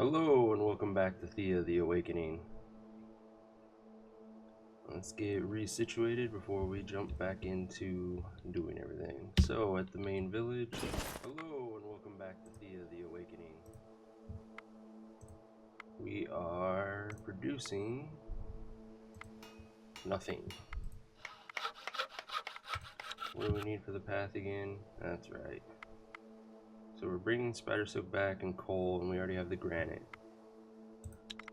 Hello and welcome back to Thea the Awakening. Let's get resituated before we jump back into doing everything. So at the main village, hello and welcome back to Thea the Awakening. We are producing nothing. What do we need for the path again? That's right. So we're bringing spider silk back and coal, and we already have the granite.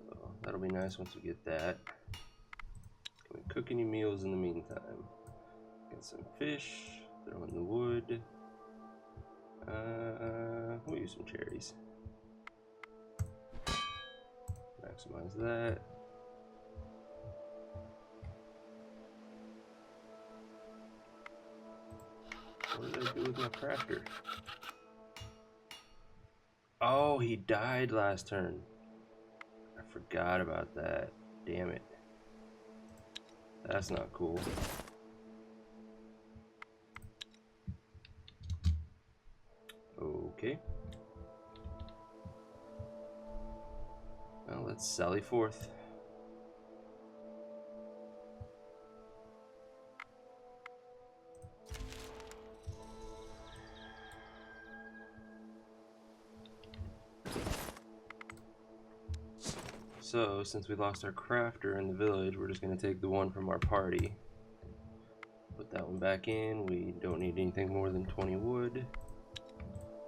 So that'll be nice once we get that. Can we cook any meals in the meantime? Get some fish, throw in the wood. We'll use some cherries. Maximize that. What did I do with my crafter? Oh, he died last turn. I forgot about that. Damn it. That's not cool. Okay. Well, let's sally forth. So, since we lost our crafter in the village, we're just going to take the one from our party. Put that one back in. We don't need anything more than 20 wood.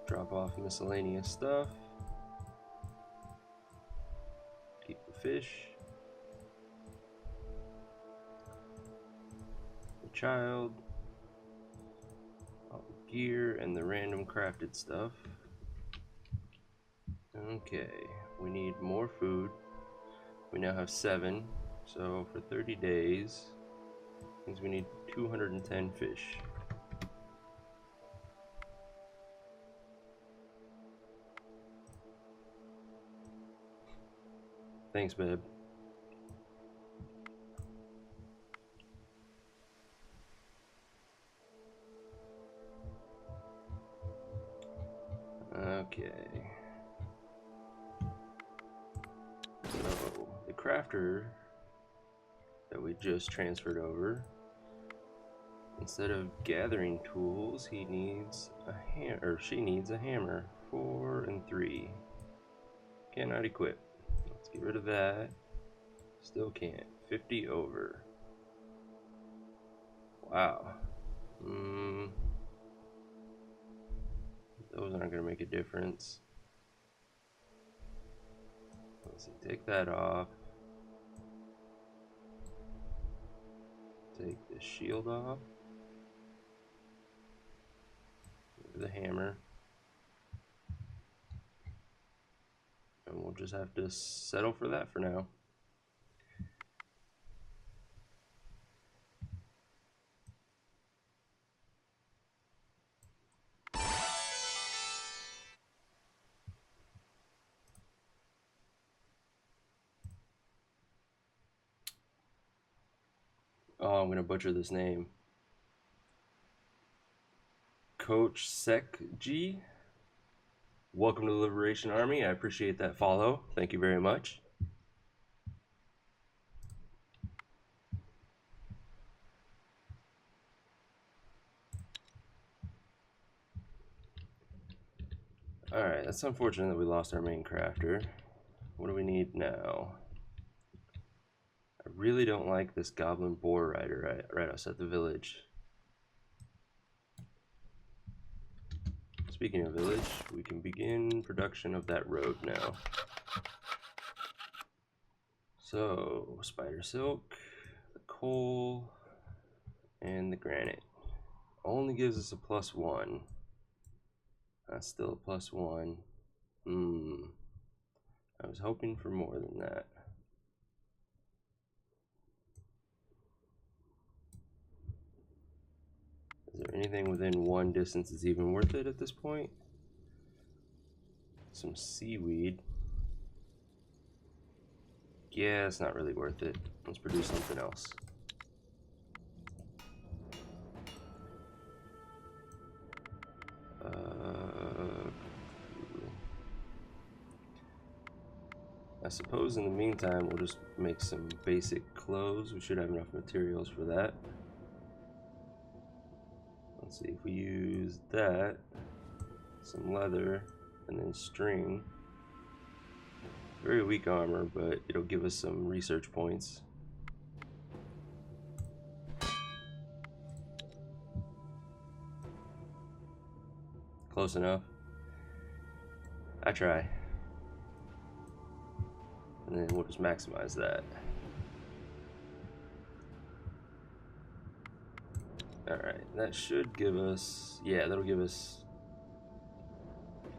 Drop off miscellaneous stuff. Keep the fish. The child. All the gear and the random crafted stuff. Okay, we need more food. We now have 7, so for 30 days means we need 210 fish. Thanks, babe. Okay. So the crafter that we just transferred over, instead of gathering tools, he needs a hammer, or she needs a hammer. 4 and 3. Cannot equip. Let's get rid of that. Still can't. 50 over. Wow. Those aren't going to make a difference. Let's see, take that off. Take the shield off. The hammer. And we'll just have to settle for that for now. Oh, I'm going to butcher this name. Coach Sekji. Welcome to the Liberation Army. I appreciate that follow. Thank you very much. Alright, that's unfortunate that we lost our main crafter. What do we need now? I really don't like this goblin boar rider right outside the village. Speaking of village, we can begin production of that road now. So, spider silk, the coal, and the granite. Only gives us a +1. That's still a +1. I was hoping for more than that. Is there anything within 1 distance that's even worth it at this point? Some seaweed. Yeah, it's not really worth it. Let's produce something else. I suppose in the meantime we'll just make some basic clothes. We should have enough materials for that. Let's see if we use that, some leather, and then string. Very weak armor, but it'll give us some research points. Close enough. I try. And then we'll just maximize that. Alright, that should give us, yeah, that'll give us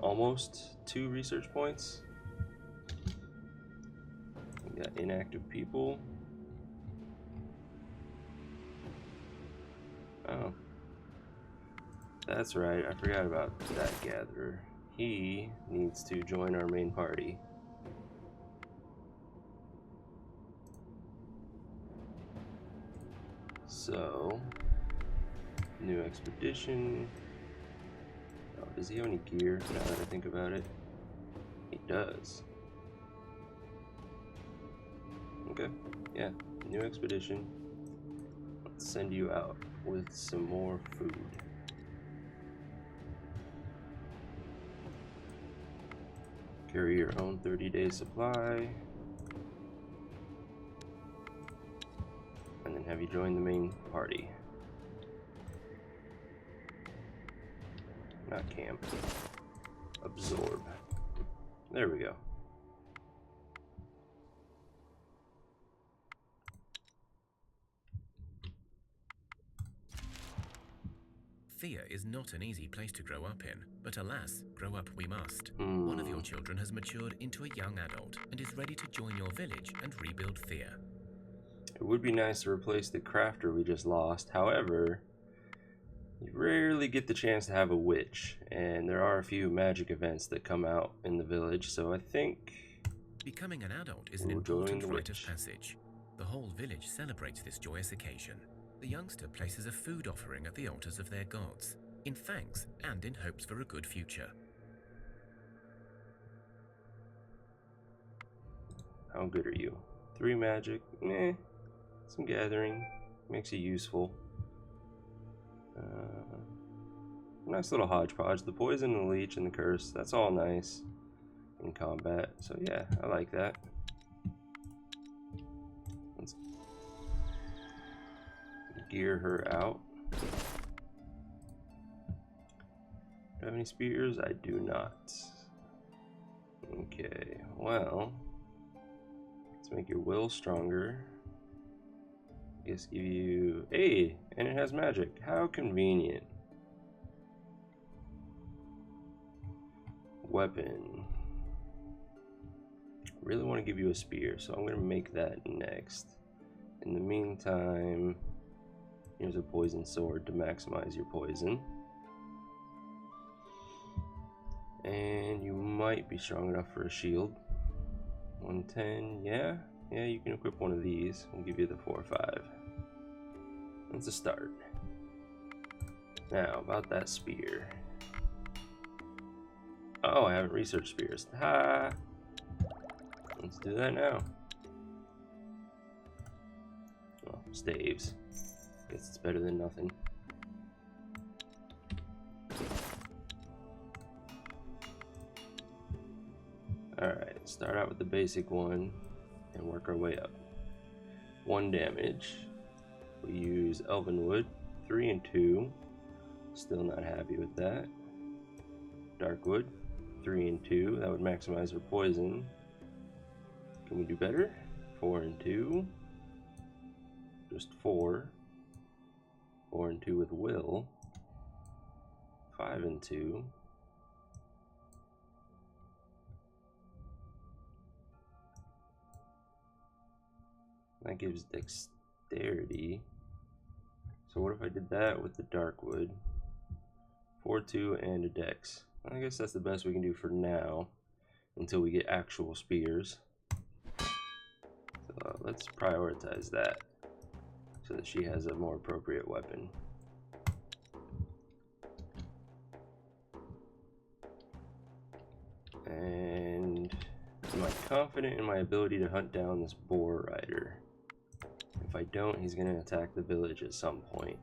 almost 2 research points. We got inactive people. Oh. That's right, I forgot about that gatherer. He needs to join our main party. So, new expedition. Oh, does he have any gear now that I think about it? He does. Okay, yeah, new expedition. Let's send you out with some more food. Carry your own 30-day supply. And then have you join the main party. Not camp. Absorb. There we go. Thea is not an easy place to grow up in, but alas, grow up we must. One of your children has matured into a young adult and is ready to join your village and rebuild Thea. It would be nice to replace the crafter we just lost. However, you rarely get the chance to have a witch, and there are a few magic events that come out in the village, so I think becoming an adult is an important rite of passage. The whole village celebrates this joyous occasion. The youngster places a food offering at the altars of their gods, in thanks and in hopes for a good future. How good are you? 3 magic, meh. Some gathering, makes you useful. Nice little hodgepodge. The poison, the leech, and the curse, that's all nice in combat. So yeah, I like that. Let's gear her out. Do I have any spears? I do not. Okay, well, let's make your will stronger. I guess give you, hey, and it has magic. How convenient. Weapon. Really want to give you a spear, so I'm going to make that next. In the meantime, here's a poison sword to maximize your poison. And you might be strong enough for a shield. 110, yeah, you can equip one of these. We'll give you the 4-5. That's a start. Now, about that spear. Oh, I haven't researched spears. Ha! Let's do that now. Well, staves. Guess it's better than nothing. Alright, start out with the basic one and work our way up. 1 damage. We use Elvenwood, 3 and 2. Still not happy with that. Darkwood, 3 and 2. That would maximize her poison. Can we do better? 4 and 2. Just 4. 4 and 2 with will. 5 and 2. That gives dexterity. So what if I did that with the Darkwood? 4, 2, and a dex. I guess that's the best we can do for now, until we get actual spears. So let's prioritize that, so that she has a more appropriate weapon. And my confident in my ability to hunt down this boar rider. If I don't, he's going to attack the village at some point.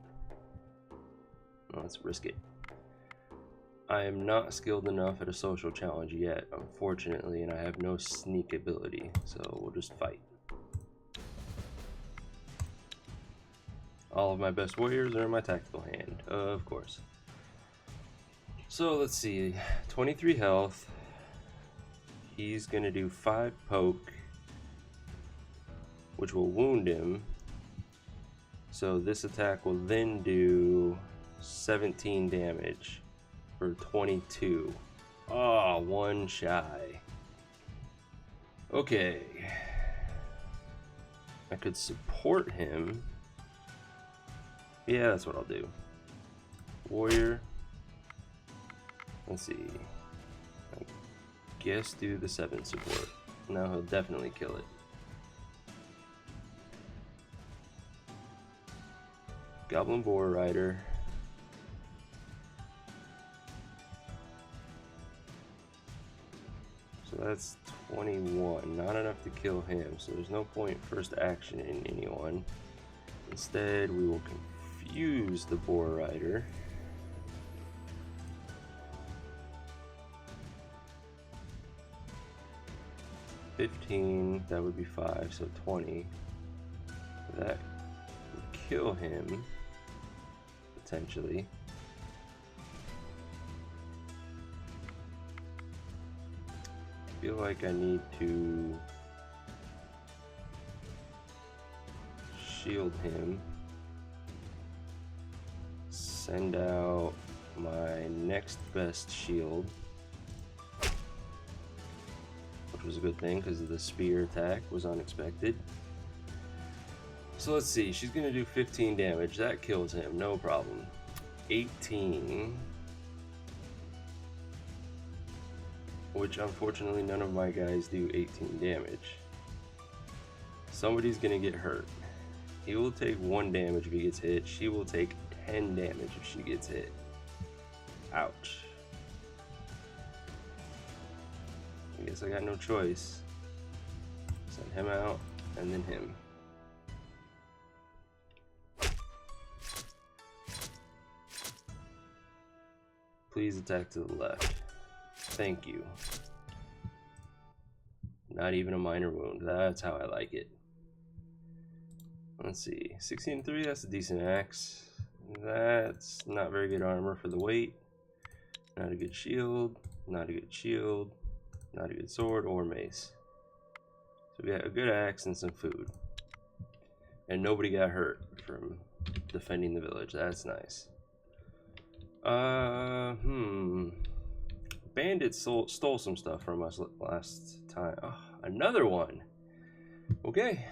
Well, let's risk it. I am not skilled enough at a social challenge yet, unfortunately, and I have no sneak ability, so we'll just fight. All of my best warriors are in my tactical hand, of course. So let's see, 23 health. He's gonna do 5 poke, which will wound him. So this attack will then do 17 damage for 22. Oh, one shy. Okay. I could support him. Yeah, that's what I'll do. Warrior. Let's see. I guess do the 7 support. Now he'll definitely kill it. Goblin Boar Rider. So that's 21. Not enough to kill him, so there's no point first action in anyone. Instead, we will confuse the Boar Rider. $15, that would be 5, so 20. That would kill him, potentially. I feel like I need to shield him. Send out my next best shield, which was a good thing because the spear attack was unexpected. So let's see, she's gonna do 15 damage. That kills him, no problem. 18, which unfortunately none of my guys do 18 damage. Somebody's gonna get hurt. He will take 1 damage if he gets hit. She will take 10 damage if she gets hit. Ouch. I guess I got no choice. Send him out, and then him. Please attack to the left. Thank you. Not even a minor wound. That's how I like it. Let's see. 16-3, that's a decent axe. That's not very good armor for the weight. Not a good shield. Not a good shield. Not a good sword or mace. So we got a good axe and some food. And nobody got hurt from defending the village. That's nice. Bandits stole some stuff from us last time. Oh, another one. Okay.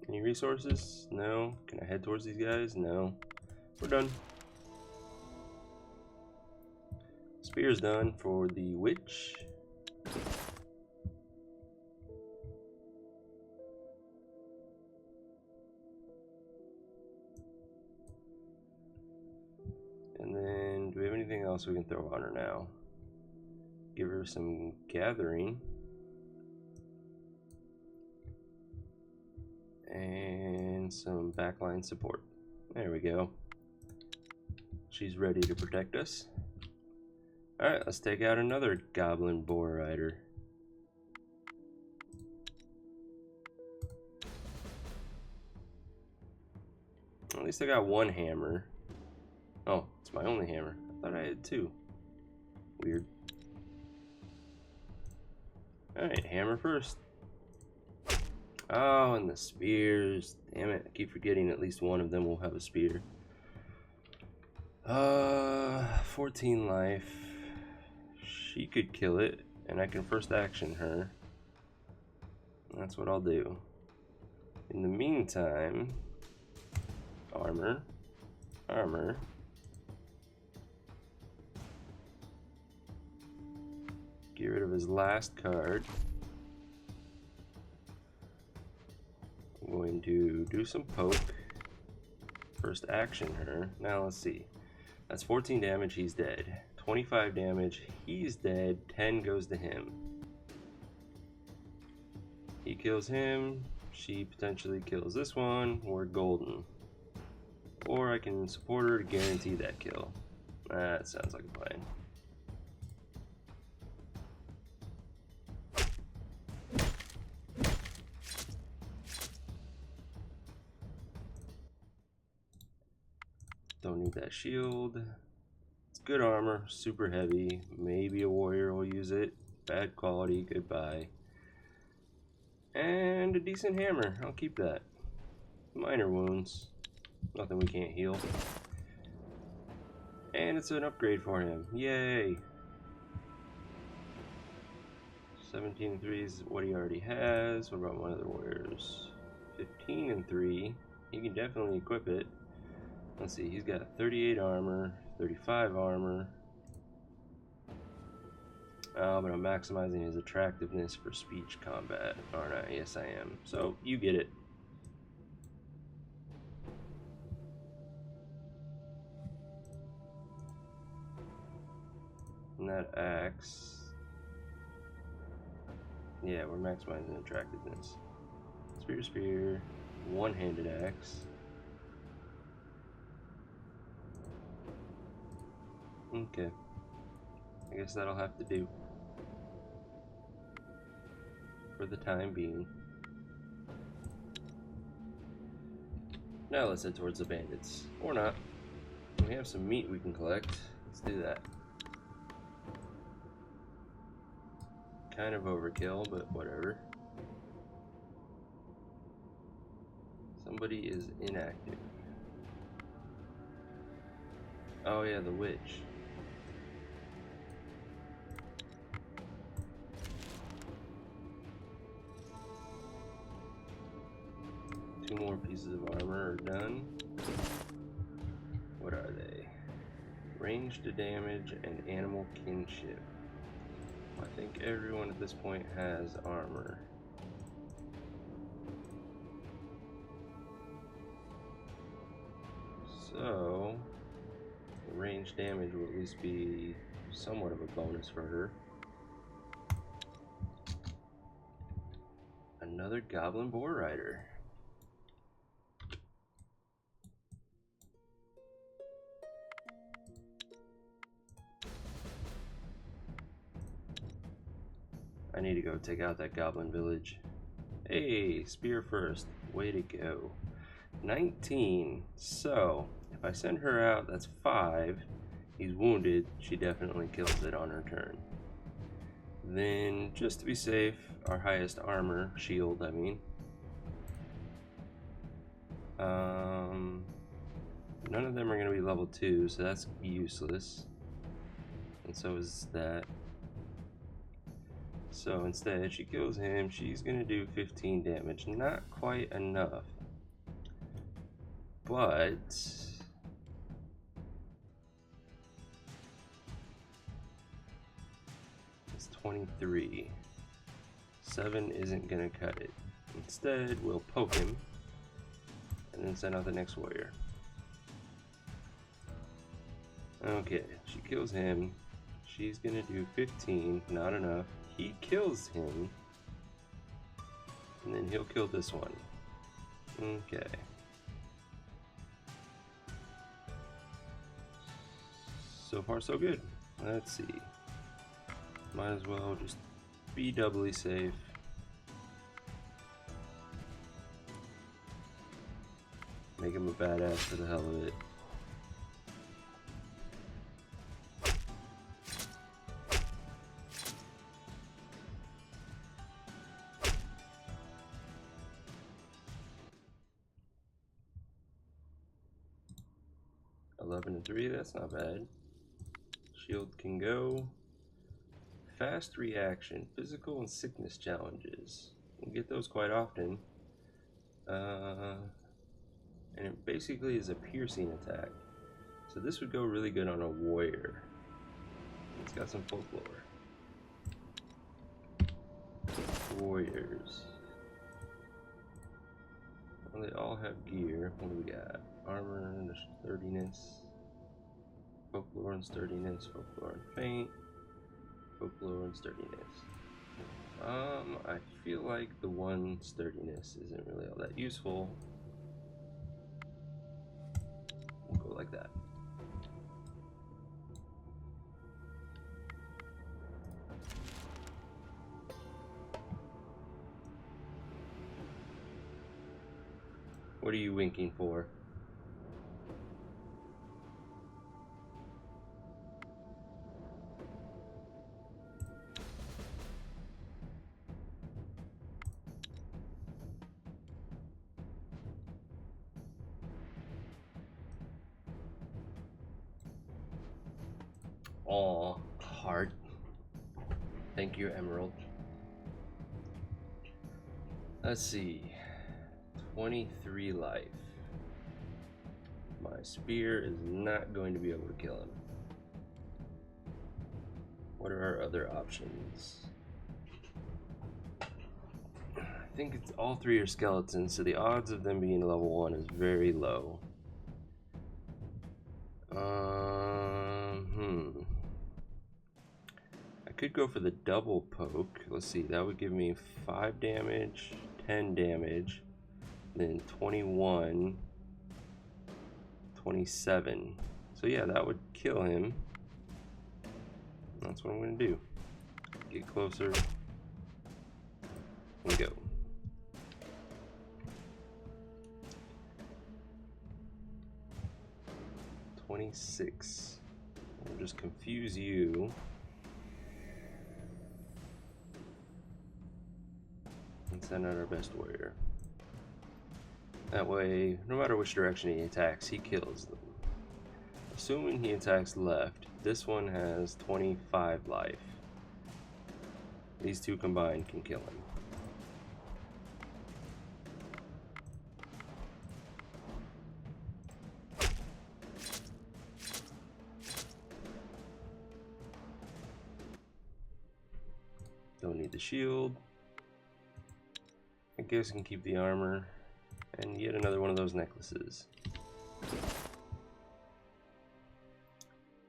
Any resources? No. Can I head towards these guys? No. We're done. Spear's done for the witch. And then, do we have anything else we can throw on her now? Give her some gathering. And some backline support. There we go. She's ready to protect us. Alright, let's take out another Goblin Boar Rider. At least I got 1 hammer. Oh, it's my only hammer. I thought I had 2. Weird. Alright, hammer first. Oh, and the spears. Damn it, I keep forgetting at least one of them will have a spear. 14 life. She could kill it, and I can first action her. That's what I'll do. In the meantime, armor. Get rid of his last card. I'm going to do some poke. First action her. Now let's see. That's 14 damage, he's dead. 25 damage, he's dead. 10 goes to him. He kills him. She potentially kills this one. We're golden. Or I can support her to guarantee that kill. That sounds like a plan. Don't need that shield. It's good armor, super heavy. Maybe a warrior will use it. Bad quality, goodbye. And a decent hammer, I'll keep that. Minor wounds, nothing we can't heal. And it's an upgrade for him, yay! 17 and 3 is what he already has. What about my other warriors? 15 and 3, he can definitely equip it. Let's see, he's got 38 armor, 35 armor. But I'm maximizing his attractiveness for speech combat, aren't I? Yes, I am. So, you get it. And that axe... yeah, we're maximizing attractiveness. Spear, one-handed axe. Okay. I guess that'll have to do. For the time being. Now let's head towards the bandits. Or not. We have some meat we can collect. Let's do that. Kind of overkill, but whatever. Somebody is inactive. Oh yeah, the witch. Two more pieces of armor are done. What are they? Range to damage and animal kinship. I think everyone at this point has armor. So, the range damage will at least be somewhat of a bonus for her. Another goblin boar rider. I need to go take out that goblin village. Hey, spear first. Way to go. 19. So, if I send her out, that's 5. He's wounded. She definitely kills it on her turn. Then, just to be safe, our highest armor, shield, I mean. None of them are going to be level 2, so that's useless. And so is that. So instead, she kills him. She's going to do 15 damage. Not quite enough. But... it's 23. 7 isn't going to cut it. Instead, we'll poke him. And then send out the next warrior. Okay, she kills him. She's going to do 15. Not enough. He kills him, and then he'll kill this one. Okay. So far, so good. Let's see. Might as well just be doubly safe. Make him a badass for the hell of it. And 3, that's not bad. Shield can go. Fast reaction, physical and sickness challenges. We get those quite often. And it basically is a piercing attack. So this would go really good on a warrior. It's got some folklore. Warriors. Well, they all have gear. What do we got? Armor and sturdiness. Folklore and sturdiness, folklore and feint, folklore and sturdiness. I feel like the one sturdiness isn't really all that useful. We'll go like that. What are you winking for? Aw, heart. Thank you, Emerald. Let's see. 23 life. My spear is not going to be able to kill him. What are our other options? I think it's all three are skeletons, so the odds of them being level 1 is very low. I could go for the double poke. Let's see, that would give me 5 damage, 10 damage, then 21, 27. So yeah, that would kill him. That's what I'm gonna do. Get closer and go. $26. We'll just confuse you. And send out our best warrior. That way, no matter which direction he attacks, he kills them. Assuming he attacks left, this one has 25 life. These two combined can kill him. Don't need the shield. I guess I can keep the armor. And yet another one of those necklaces.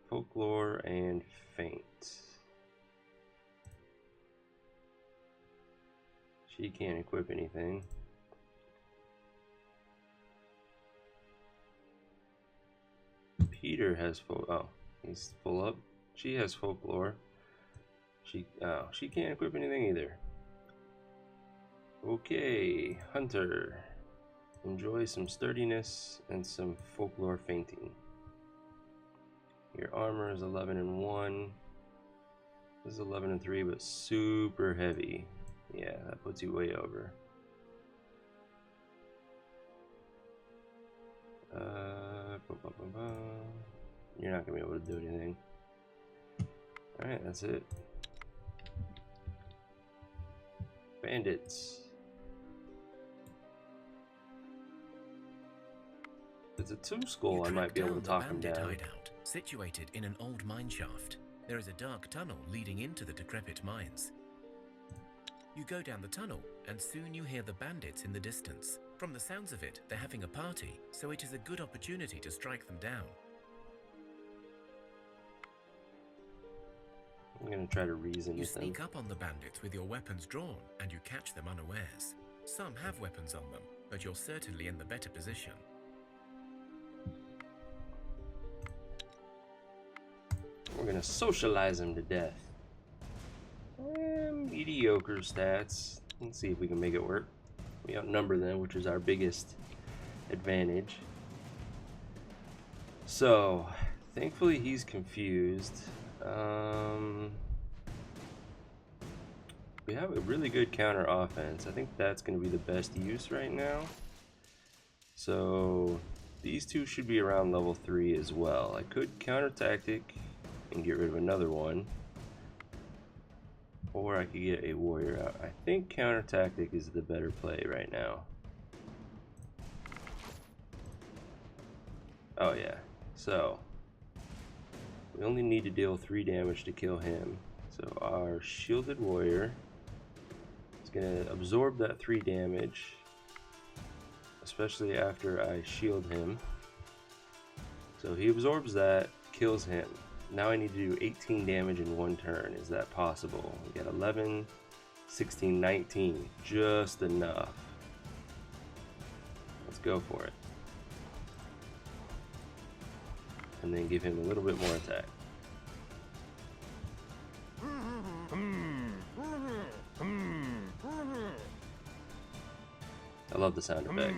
Folklore and Faint. She can't equip anything. Peter has he's full up. She has folklore. She can't equip anything either. Okay, Hunter. Enjoy some sturdiness and some folklore fainting. Your armor is 11 and 1. This is 11 and 3, but super heavy. Yeah, that puts you way over. You're not gonna be able to do anything. Alright, that's it. Bandits. If it's a two skull, I might be able to talk him down. Hideout, situated in an old mine shaft. There is a dark tunnel leading into the decrepit mines. You go down the tunnel, and soon you hear the bandits in the distance. From the sounds of it, they're having a party, so it is a good opportunity to strike them down. I'm gonna try to reason with them. You sneak up on the bandits with your weapons drawn, and you catch them unawares. Some have weapons on them, but you're certainly in the better position. We're gonna socialize him to death. Mediocre stats. Let's see if we can make it work. We outnumber them, which is our biggest advantage. So, thankfully he's confused. We have a really good counter offense. I think that's going to be the best use right now. So, these two should be around level 3 as well. I could counter tactic and get rid of another one. Or I could get a warrior out. I think counter tactic is the better play right now. Oh yeah. So, we only need to deal 3 damage to kill him. So our shielded warrior is going to absorb that 3 damage, especially after I shield him. So he absorbs that, kills him. Now I need to do 18 damage in 1 turn. Is that possible? We got 11, 16, 19. Just enough. Let's go for it. And then give him a little bit more attack. I love the sound effect.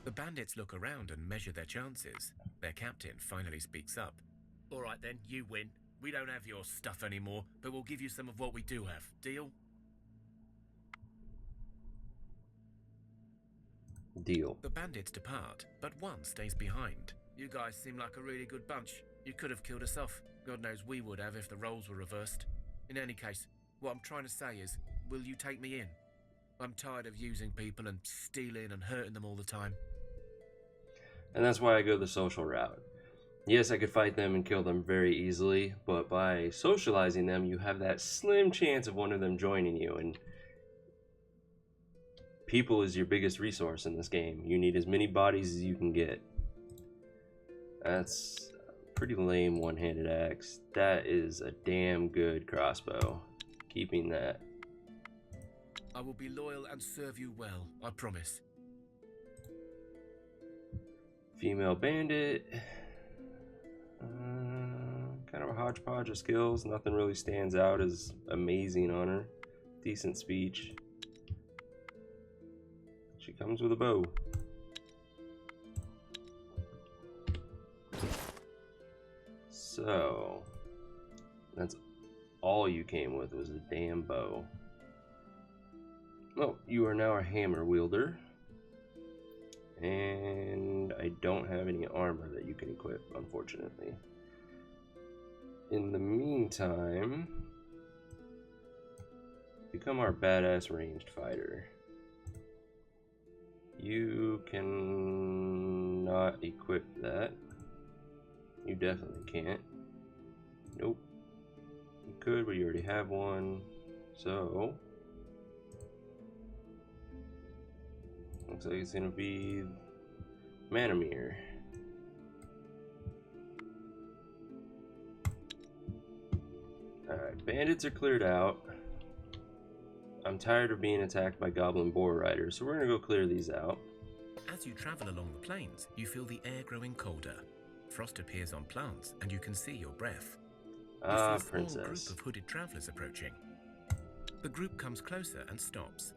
The bandits look around and measure their chances. Their captain finally speaks up. All right then, you win. We don't have your stuff anymore, but we'll give you some of what we do have. Deal? Deal. The bandits depart, but one stays behind. You guys seem like a really good bunch. You could have killed us off. God knows we would have if the roles were reversed. In any case, what I'm trying to say is, will you take me in? I'm tired of using people and stealing and hurting them all the time. And that's why I go the social route. Yes, I could fight them and kill them very easily, but by socializing them, you have that slim chance of one of them joining you, and people is your biggest resource in this game. You need as many bodies as you can get. That's a pretty lame one-handed axe. That is a damn good crossbow. Keeping that. I will be loyal and serve you well, I promise. Female bandit. Kind of a hodgepodge of skills. Nothing really stands out as amazing on her. Decent speech. She comes with a bow. So, that's all you came with was a damn bow. Oh, you are now a hammer wielder. And I don't have any armor that you can equip, unfortunately. In the meantime, become our badass ranged fighter. You can not equip that. You definitely can't. Nope. You could, but you already have one. So, looks like it's gonna be Manamir. Alright, bandits are cleared out. I'm tired of being attacked by goblin boar riders, so we're gonna go clear these out. As you travel along the plains, you feel the air growing colder. Frost appears on plants, and you can see your breath. Ah, you see a princess. small group of hooded travelers approaching. The group comes closer and stops.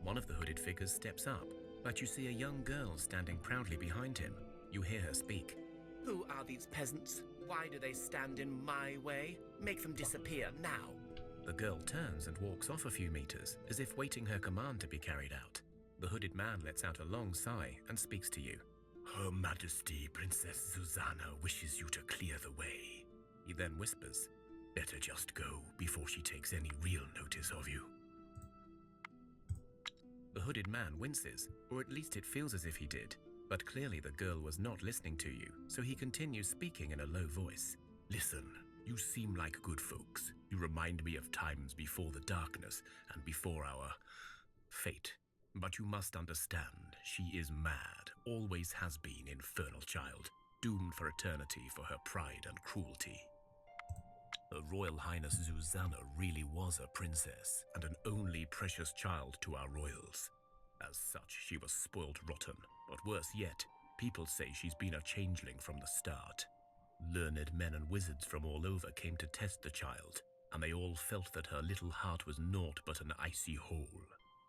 One of the hooded figures steps up, but you see a young girl standing proudly behind him. You hear her speak. Who are these peasants? Why do they stand in my way? Make them disappear now. The girl turns and walks off a few meters, as if waiting her command to be carried out. The hooded man lets out a long sigh and speaks to you. Her Majesty, Princess Susanna, wishes you to clear the way. He then whispers, better just go before she takes any real notice of you. The hooded man winces, or at least it feels as if he did. But clearly the girl was not listening to you, so he continues speaking in a low voice. Listen, you seem like good folks. You remind me of times before the darkness and before our fate. But you must understand, she is mad, always has been, infernal child, doomed for eternity for her pride and cruelty. Her Royal Highness Susanna really was a princess and an only precious child to our royals. As such, she was spoiled rotten, but worse yet, people say she's been a changeling from the start. Learned men and wizards from all over came to test the child, and they all felt that her little heart was naught but an icy hole.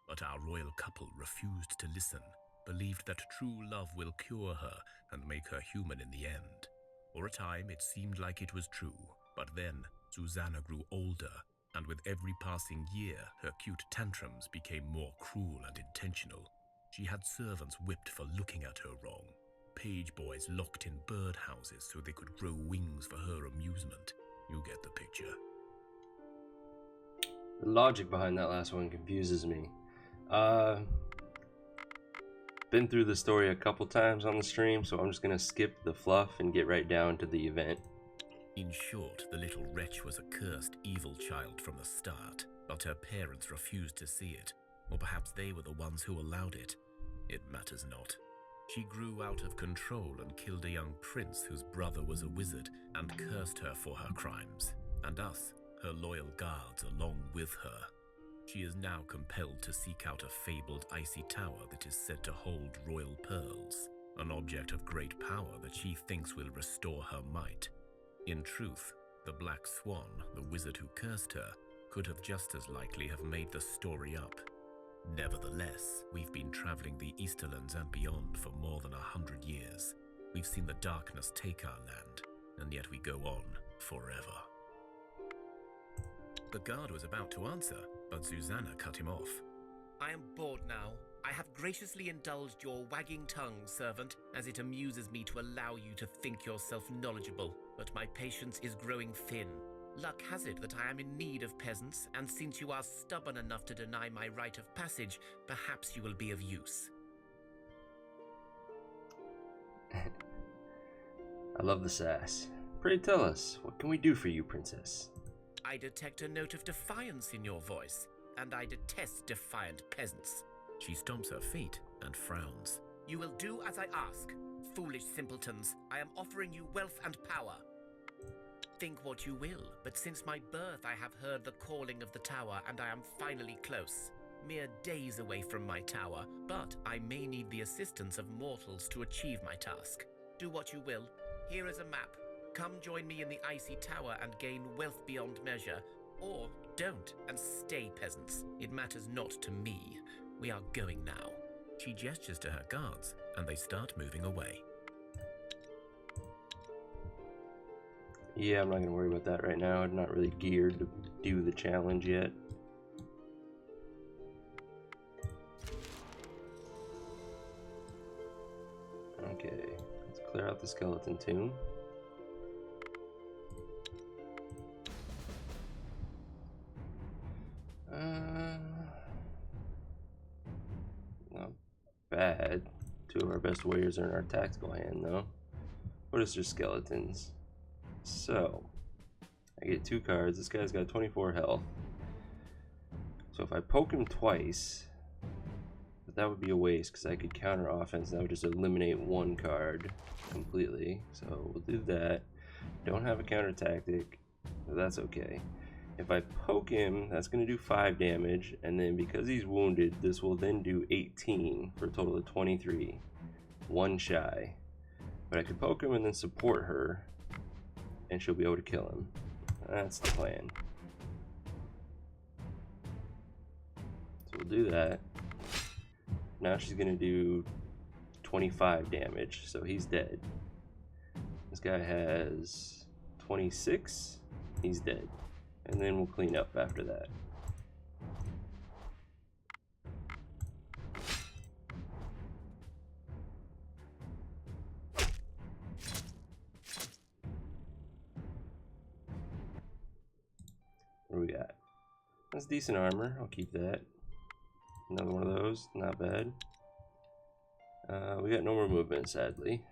But our royal couple refused to listen, believed that true love will cure her and make her human in the end. For a time, it seemed like it was true, but then Susanna grew older, and with every passing year, her cute tantrums became more cruel and intentional. She had servants whipped for looking at her wrong, page boys locked in birdhouses so they could grow wings for her amusement. You get the picture. The logic behind that last one confuses me. Been through the story a couple times on the stream, so I'm just gonna skip the fluff and get right down to the event. In short, the little wretch was a cursed, evil child from the start, but her parents refused to see it, or perhaps they were the ones who allowed it. It matters not. She grew out of control and killed a young prince whose brother was a wizard and cursed her for her crimes. and us, her loyal guards, along with her. She is now compelled to seek out a fabled icy tower that is said to hold royal pearls, an object of great power that she thinks will restore her might. In truth, the Black Swan, the wizard who cursed her, could have just as likely have made the story up. Nevertheless, we've been traveling the Easterlands and beyond for more than 100 years. We've seen the darkness take our land, and yet we go on forever. The guard was about to answer, but Susanna cut him off. I am bored now. I have graciously indulged your wagging tongue, servant, as it amuses me to allow you to think yourself knowledgeable, but my patience is growing thin. Luck has it that I am in need of peasants, and since you are stubborn enough to deny my rite of passage, perhaps you will be of use. I love the sass. Pray tell us, what can we do for you, princess? I detect a note of defiance in your voice, and I detest defiant peasants. She stomps her feet and frowns. You will do as I ask. Foolish simpletons, I am offering you wealth and power. Think what you will, but since my birth I have heard the calling of the tower, and I am finally close. Mere days away from my tower, but I may need the assistance of mortals to achieve my task. Do what you will. Here is a map. Come join me in the icy tower and gain wealth beyond measure. Or don't, and stay, peasants. It matters not to me. We are going now. She gestures to her guards, and they start moving away. Yeah, I'm not going to worry about that right now. I'm not really geared to do the challenge yet. Okay, let's clear out the skeleton tomb. Not bad. Two of our best warriors are in our tactical hand, though. What is just skeletons? So, I get 2 cards. This guy's got 24 health. So if I poke him twice, but that would be a waste because I could counter offense. That would just eliminate 1 card completely. So we'll do that. Don't have a counter tactic, but that's okay. If I poke him, that's going to do 5 damage, and then because he's wounded, this will then do 18 for a total of 23. 1 shy. But I could poke him and then support her, and she'll be able to kill him. That's the plan. So we'll do that. Now she's going to do 25 damage, so he's dead. This guy has 26, he's dead. And then we'll clean up after that. What do we got? That's decent armor. I'll keep that. Another one of those. Not bad. We got no more movement, sadly.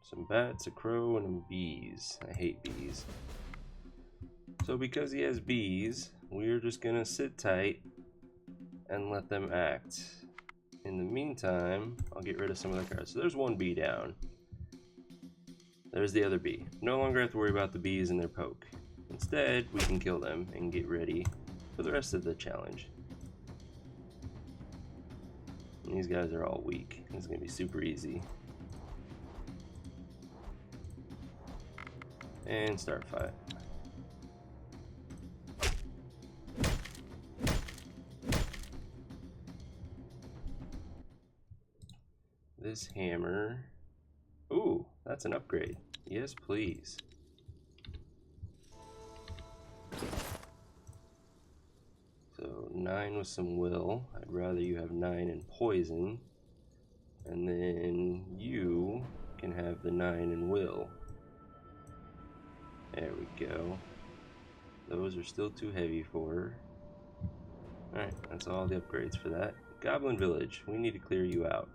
Some bats, a crow, and bees. I hate bees. So because he has bees, we're just gonna sit tight and let them act. In the meantime, I'll get rid of some of the cards. So there's 1 bee down. There's the other bee. No longer have to worry about the bees and their poke. Instead, we can kill them and get ready for the rest of the challenge. And these guys are all weak. It's gonna be super easy. And start fight. This hammer. Ooh, that's an upgrade. Yes, please. So 9 with some will. I'd rather you have 9 in poison. And then you can have the 9 in will. There we go. Those are still too heavy for her. Alright, that's all the upgrades for that. Goblin Village, we need to clear you out.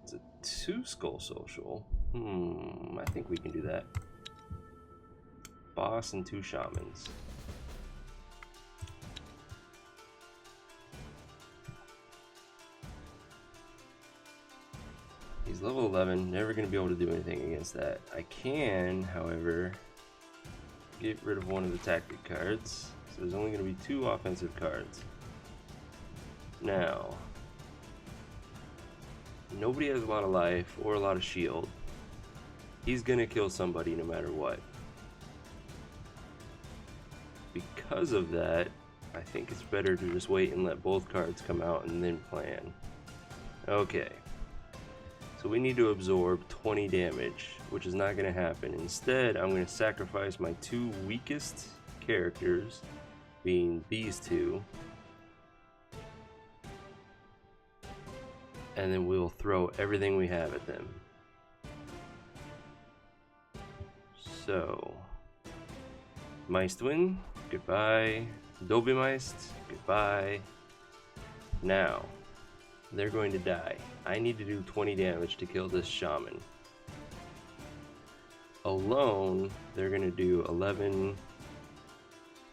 It's a 2 skull social. I think we can do that. Boss and 2 shamans. He's level 11, never going to be able to do anything against that. I can, however, get rid of one of the tactic cards. So there's only going to be 2 offensive cards. Now, nobody has a lot of life or a lot of shield. He's going to kill somebody no matter what. Because of that, I think it's better to just wait and let both cards come out and then plan. Okay. So we need to absorb 20 damage, which is not going to happen. Instead, I'm going to sacrifice my 2 weakest characters, being these 2. And then we'll throw everything we have at them. So, Meistwin, goodbye. Dobemeist, goodbye. Now, they're going to die. I need to do 20 damage to kill this shaman. Alone, they're going to do 11,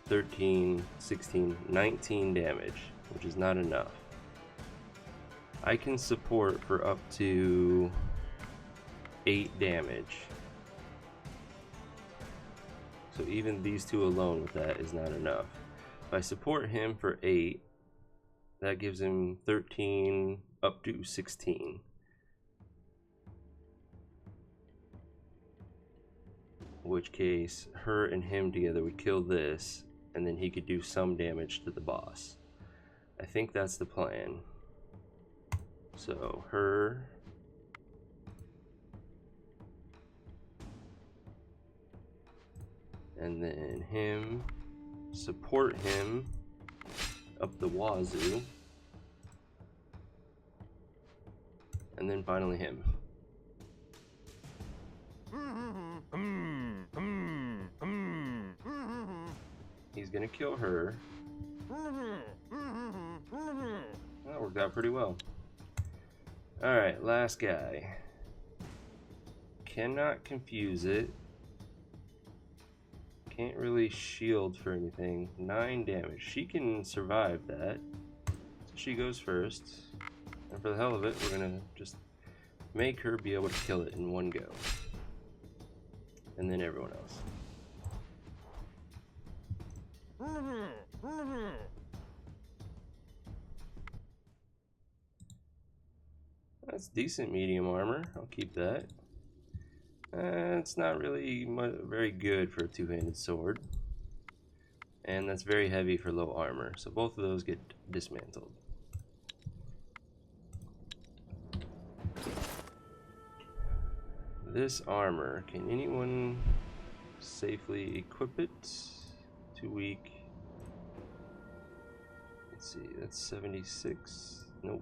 13, 16, 19 damage, which is not enough. I can support for up to 8 damage. So even these 2 alone with that is not enough. If I support him for 8, that gives him 13 up to 16. In which case, her and him together would kill this, and then he could do some damage to the boss. I think that's the plan. So, her. And then him. Support him up the wazoo. And then finally him. He's gonna kill her. That worked out pretty well. Alright, last guy. Cannot confuse it. Can't really shield for anything. 9 damage. She can survive that. So she goes first. And for the hell of it, we're gonna just make her be able to kill it in one go. And then everyone else. That's decent medium armor. I'll keep that. It's not really very good for a 2-handed sword. And that's very heavy for low armor. So both of those get dismantled. This armor, can anyone safely equip it? Too weak. Let's see, that's 76. Nope.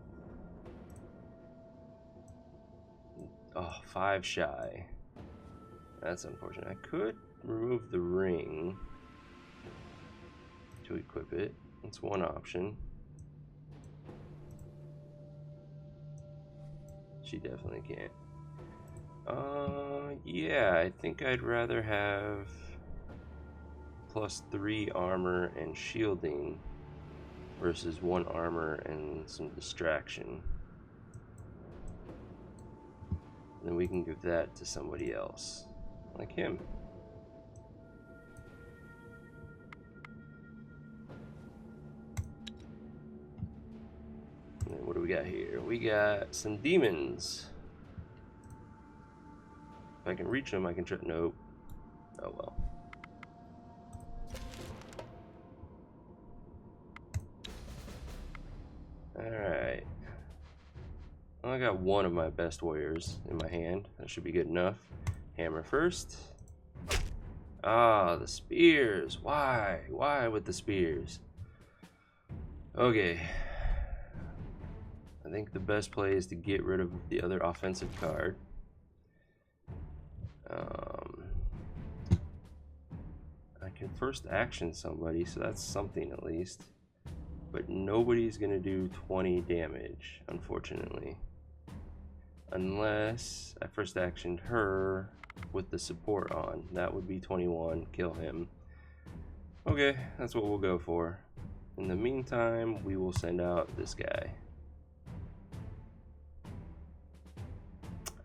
Oh, 5 shy. That's unfortunate. I could remove the ring to equip it. That's one option. She definitely can't. Yeah, I think I'd rather have +3 armor and shielding versus 1 armor and some distraction. Then we can give that to somebody else, like him. And then what do we got here? We got some demons. If I can reach them, I can try. Nope. Oh well. Alright. Well, I got one of my best warriors in my hand. That should be good enough. Hammer first. Ah, the spears. Why? Why with the spears? Okay. I think the best play is to get rid of the other offensive card. I can first action somebody, so that's something at least. But nobody's gonna do 20 damage, unfortunately. Unless I first actioned her with the support on. That would be 21, kill him. Okay, that's what we'll go for. In the meantime, we will send out this guy.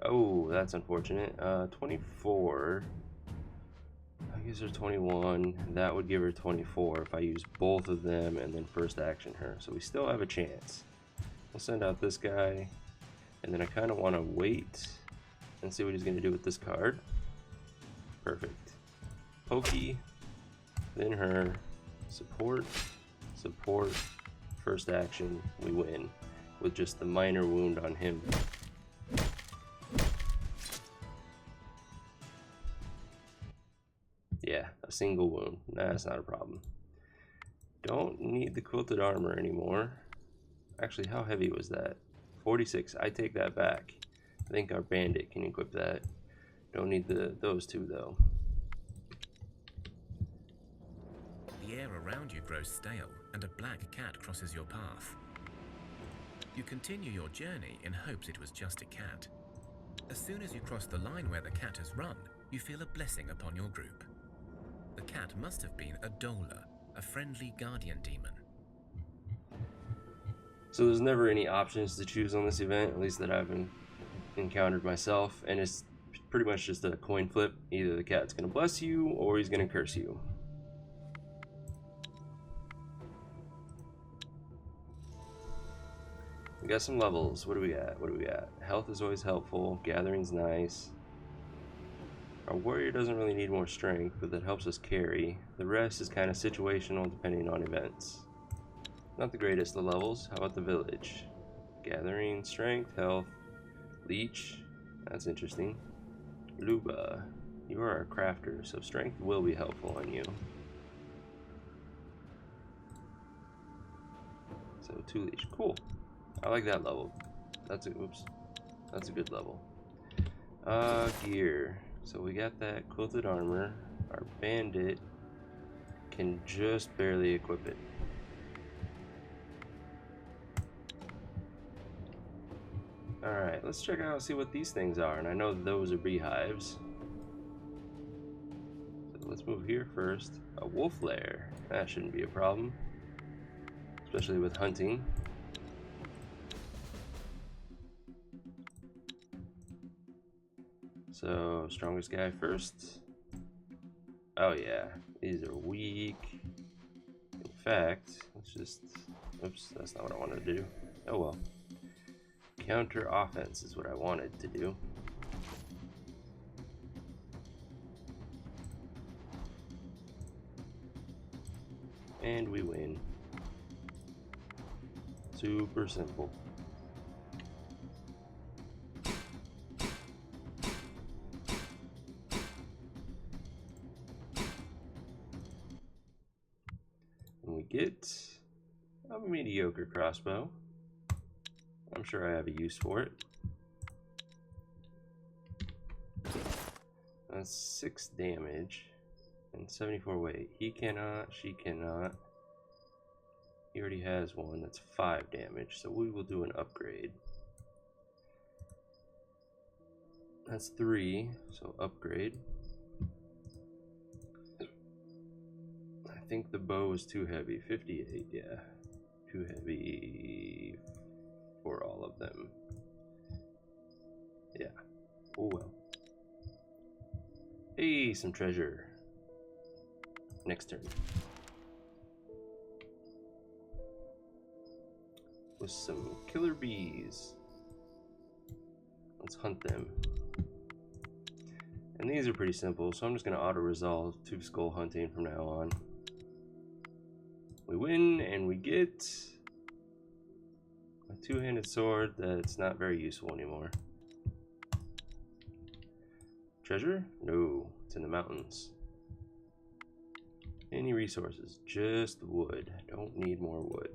Oh, that's unfortunate. 24. I gives her 21. That would give her 24 if I use both of them and then first action her. So we still have a chance. We'll send out this guy. And then I kind of want to wait and see what he's going to do with this card. Perfect. Pokey. Then her. Support. Support. First action. We win. With just the minor wound on him. Yeah, a single wound. That's not a problem. Don't need the quilted armor anymore. Actually, how heavy was that? 46. I take that back. I think our bandit can equip that. Don't need those two though. The air around you grows stale, and a black cat crosses your path. You continue your journey in hopes it was just a cat. As soon as you cross the line where the cat has run, you feel a blessing upon your group. The cat must have been a Dola, a friendly guardian demon. So there's never any options to choose on this event, at least that I've encountered myself, and it's pretty much just a coin flip. Either the cat's going to bless you or he's going to curse you. We got some levels. What do we got? What do we got? Health is always helpful. Gathering's nice. Our warrior doesn't really need more strength, but that helps us carry. The rest is kind of situational depending on events. Not the greatest of levels. How about the village? Gathering, strength, health, leech. That's interesting. Luba. You are a crafter, so strength will be helpful on you. So 2 leech. Cool. I like that level. That's a good level. Gear. So we got that quilted armor. Our bandit can just barely equip it. Alright, let's check out and see what these things are. And I know those are beehives. So let's move here first. A wolf lair. That shouldn't be a problem. Especially with hunting. So, strongest guy first. Oh yeah, these are weak. In fact, let's just... Oops, that's not what I wanted to do. Oh well. Counter offense is what I wanted to do. And we win. Super simple. And we get a mediocre crossbow. I'm sure I have a use for it. That's 6 damage and 74 weight. He cannot, she cannot. He already has one that's 5 damage, so we will do an upgrade. That's 3, so upgrade. I think the bow is too heavy. 58, yeah. Too heavy for all of them. Yeah. Oh well. Hey, some treasure. Next turn. With some killer bees. Let's hunt them. And these are pretty simple, so I'm just going to auto-resolve 2 skull hunting from now on. We win, and we get a 2-handed sword that's not very useful anymore. Treasure? No, it's in the mountains. Any resources? Just wood. Don't need more wood.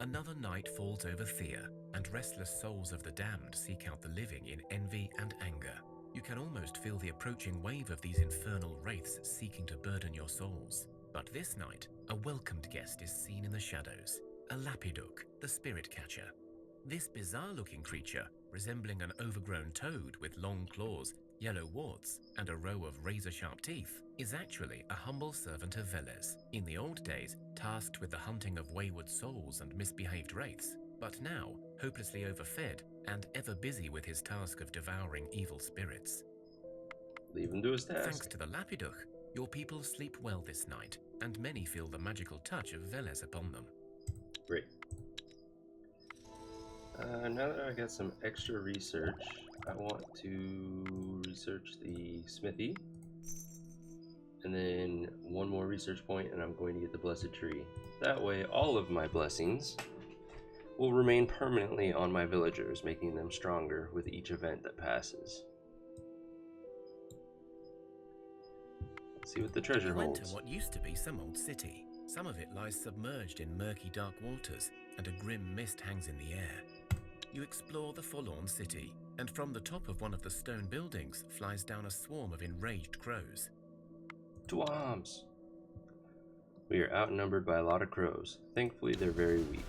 Another night falls over Thea, and restless souls of the damned seek out the living in envy and anger. You can almost feel the approaching wave of these infernal wraiths seeking to burden your souls. But this night, a welcomed guest is seen in the shadows, a Lapiduk, the spirit catcher. This bizarre-looking creature, resembling an overgrown toad with long claws, yellow warts, and a row of razor-sharp teeth, is actually a humble servant of Velez. In the old days, tasked with the hunting of wayward souls and misbehaved wraiths, but now hopelessly overfed and ever busy with his task of devouring evil spirits. Leave him to his task. Thanks to the Lapiduch, your people sleep well this night, and many feel the magical touch of Veles upon them. Great. Now that I got some extra research, I want to research the smithy. And then one more research point, and I'm going to get the blessed tree. That way, all of my blessings will remain permanently on my villagers, making them stronger with each event that passes. Let's see what the treasure holds. You enter what used to be some old city. Some of it lies submerged in murky dark waters, and a grim mist hangs in the air. You explore the forlorn city, and from the top of one of the stone buildings flies down a swarm of enraged crows. To arms! We are outnumbered by a lot of crows. Thankfully, they're very weak.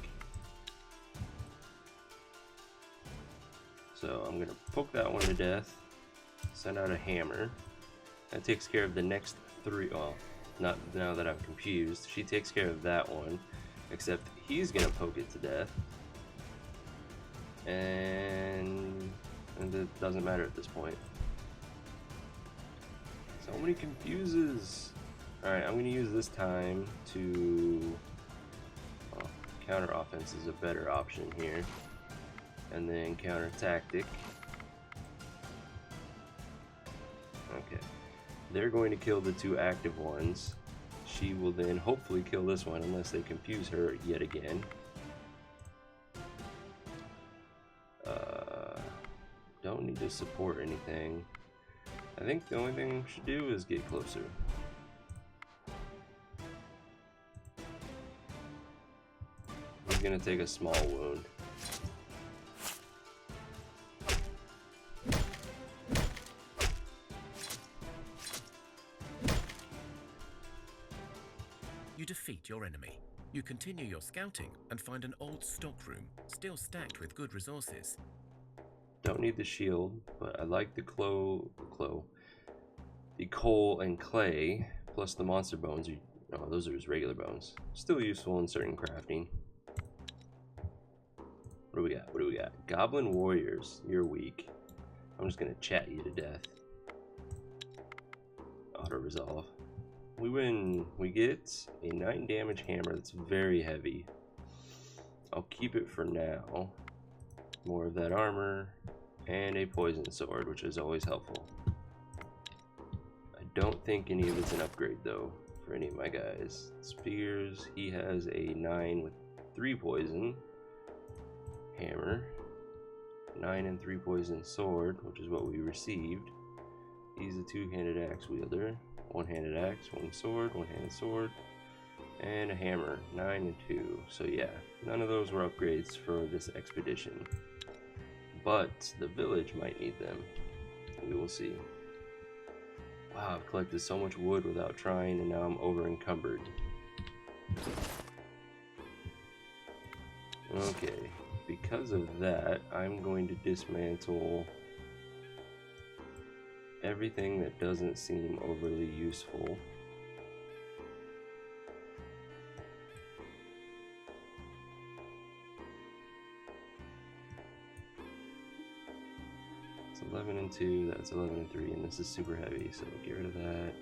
So I'm gonna poke that one to death, send out a hammer. That takes care of the next three. Well, not now that I'm confused. She takes care of that one, except he's gonna poke it to death. And it doesn't matter at this point. So many confuses. Alright, I'm gonna use this time to counter offense is a better option here. And then counter tactic. Okay. They're going to kill the two active ones. She will then hopefully kill this one unless they confuse her yet again. Don't need to support anything. I think the only thing we should do is get closer. He's gonna take a small wound. You defeat your enemy. You continue your scouting and find an old stockroom, still stacked with good resources. Don't need the shield, but I like the coal and clay, plus the monster bones. No, those are just regular bones. Still useful in certain crafting. What do we got? What do we got? Goblin warriors. You're weak. I'm just gonna chat you to death. Auto resolve. We win. We get a 9 damage hammer that's very heavy. I'll keep it for now. More of that armor, and a poison sword, which is always helpful. I don't think any of it's an upgrade though for any of my guys. Spears, he has a 9 with 3 poison hammer, 9 and 3 poison sword, which is what we received. He's a 2-handed axe wielder, 1-handed axe, 1 sword, 1-handed sword, and a hammer, 9 and 2. So yeah, none of those were upgrades for this expedition. But the village might need them. We will see. Wow, I've collected so much wood without trying, and now I'm over encumbered. Okay, because of that, I'm going to dismantle everything that doesn't seem overly useful. It's 11 and 2, that's 11 and 3, and this is super heavy, so get rid of that.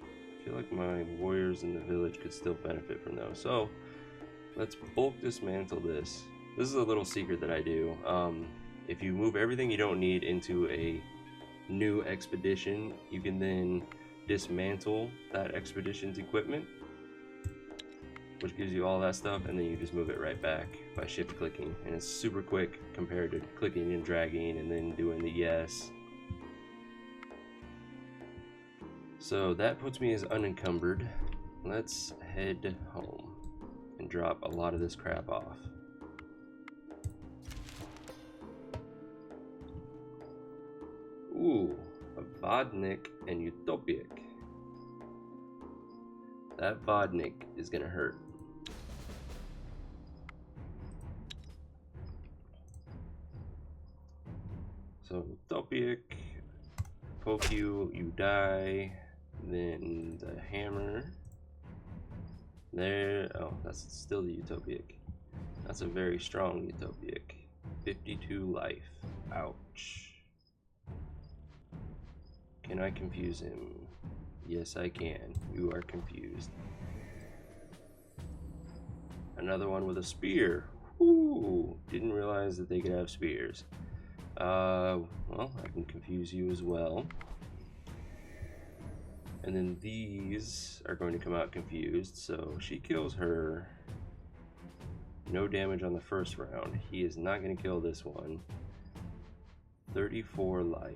I feel like my warriors in the village could still benefit from those. So let's bulk dismantle this. This is a little secret that I do. If you move everything you don't need into a new expedition, you can then dismantle that expedition's equipment, which gives you all that stuff, and then you just move it right back by shift clicking, and it's super quick compared to clicking and dragging and then doing the yes. So that puts me as unencumbered. Let's head home and drop a lot of this crap off. Ooh, a Vodnik and Utopic. That Vodnik is gonna hurt. So Utopic, poke you, you die. Then the hammer There, oh, that's still the Utopic. That's a very strong Utopic. 52 life. Ouch. Can I confuse him? Yes, I can. You are confused. Another one with a spear. Ooh, didn't realize that they could have spears. Well, I can confuse you as well. And then these are going to come out confused, so she kills her. No damage on the first round. He is not going to kill this one. 34 life.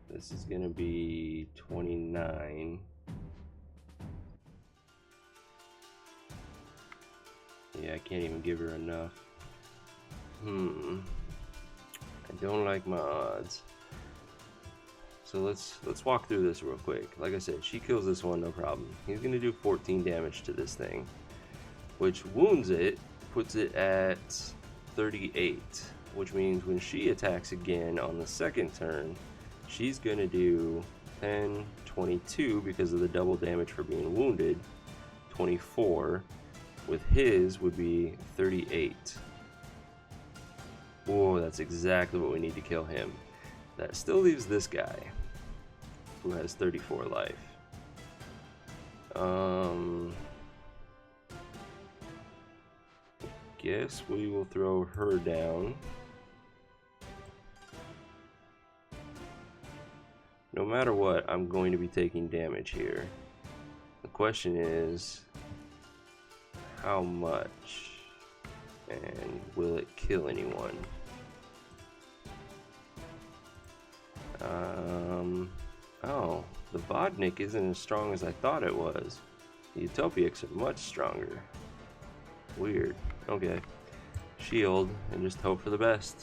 This is going to be 29. Yeah, I can't even give her enough. I don't like my odds. So let's walk through this real quick. Like I said, she kills this one, no problem. He's gonna do 14 damage to this thing, which wounds it, puts it at 38, which means when she attacks again on the second turn, she's gonna do 10, 22 because of the double damage for being wounded, 24. With his would be 38. Whoa, that's exactly what we need to kill him. That still leaves this guy, who has 34 life. Guess we will throw her down. No matter what, I'm going to be taking damage here. The question is, how much? And will it kill anyone? Oh, the Vodnik isn't as strong as I thought it was. The Utopics are much stronger. Weird. Okay. Shield and just hope for the best.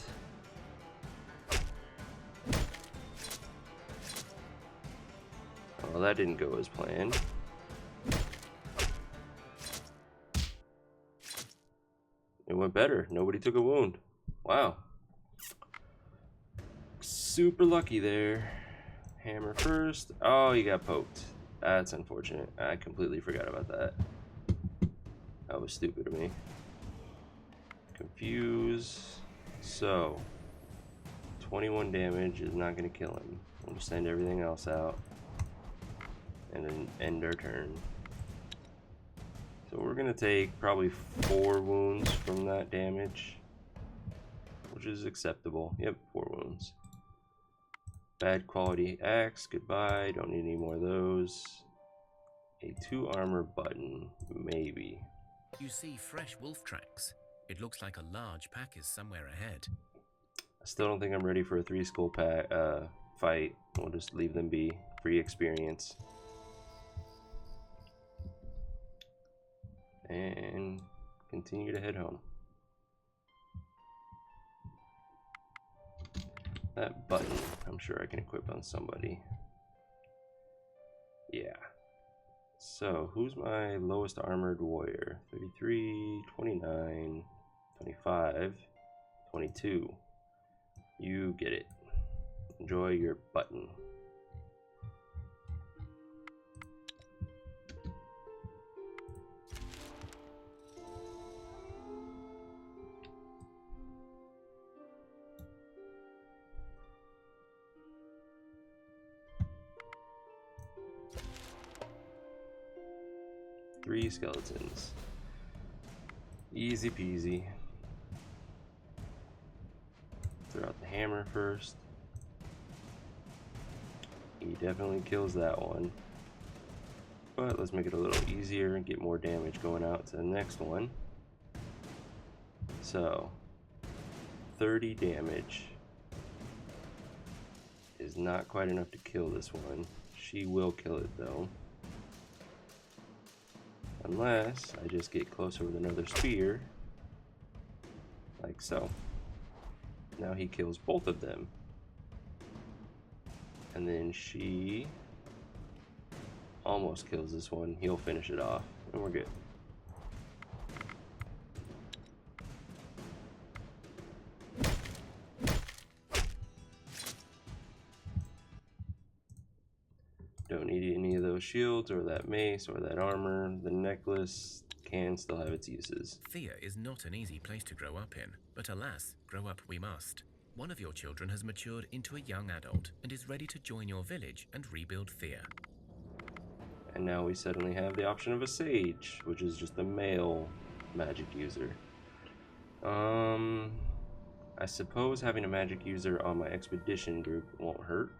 Well, that didn't go as planned. It went better. Nobody took a wound. Wow. Super lucky there. Hammer first. Oh, you got poked. That's unfortunate. I completely forgot about that. That was stupid of me. Confuse. So, 21 damage is not going to kill him. We'll just send everything else out. And then end our turn. So we're going to take probably 4 wounds from that damage, which is acceptable. Yep, 4 wounds. Bad quality axe, goodbye. Don't need any more of those. A 2 armor button, maybe. You see fresh wolf tracks. It looks like a large pack is somewhere ahead. I still don't think I'm ready for a 3 skull fight. We'll just leave them be. Free experience. And continue to head home. That button, I'm sure I can equip on somebody. Yeah. So, who's my lowest armored warrior? 33, 29, 25, 22. You get it. Enjoy your button. Three skeletons. Easy peasy. Throw out the hammer first. He definitely kills that one. But let's make it a little easier and get more damage going out to the next one. So, 30 damage is not quite enough to kill this one. She will kill it though. Unless I just get closer with another spear, like so. Now he kills both of them. And then she almost kills this one. He'll finish it off, and we're good. Don't need any of those those shields or that mace or that armor, the necklace can still have its uses. Thea is not an easy place to grow up in, but alas, grow up we must. One of your children has matured into a young adult and is ready to join your village and rebuild Thea. And now we suddenly have the option of a sage, which is just a male magic user. I suppose having a magic user on my expedition group won't hurt.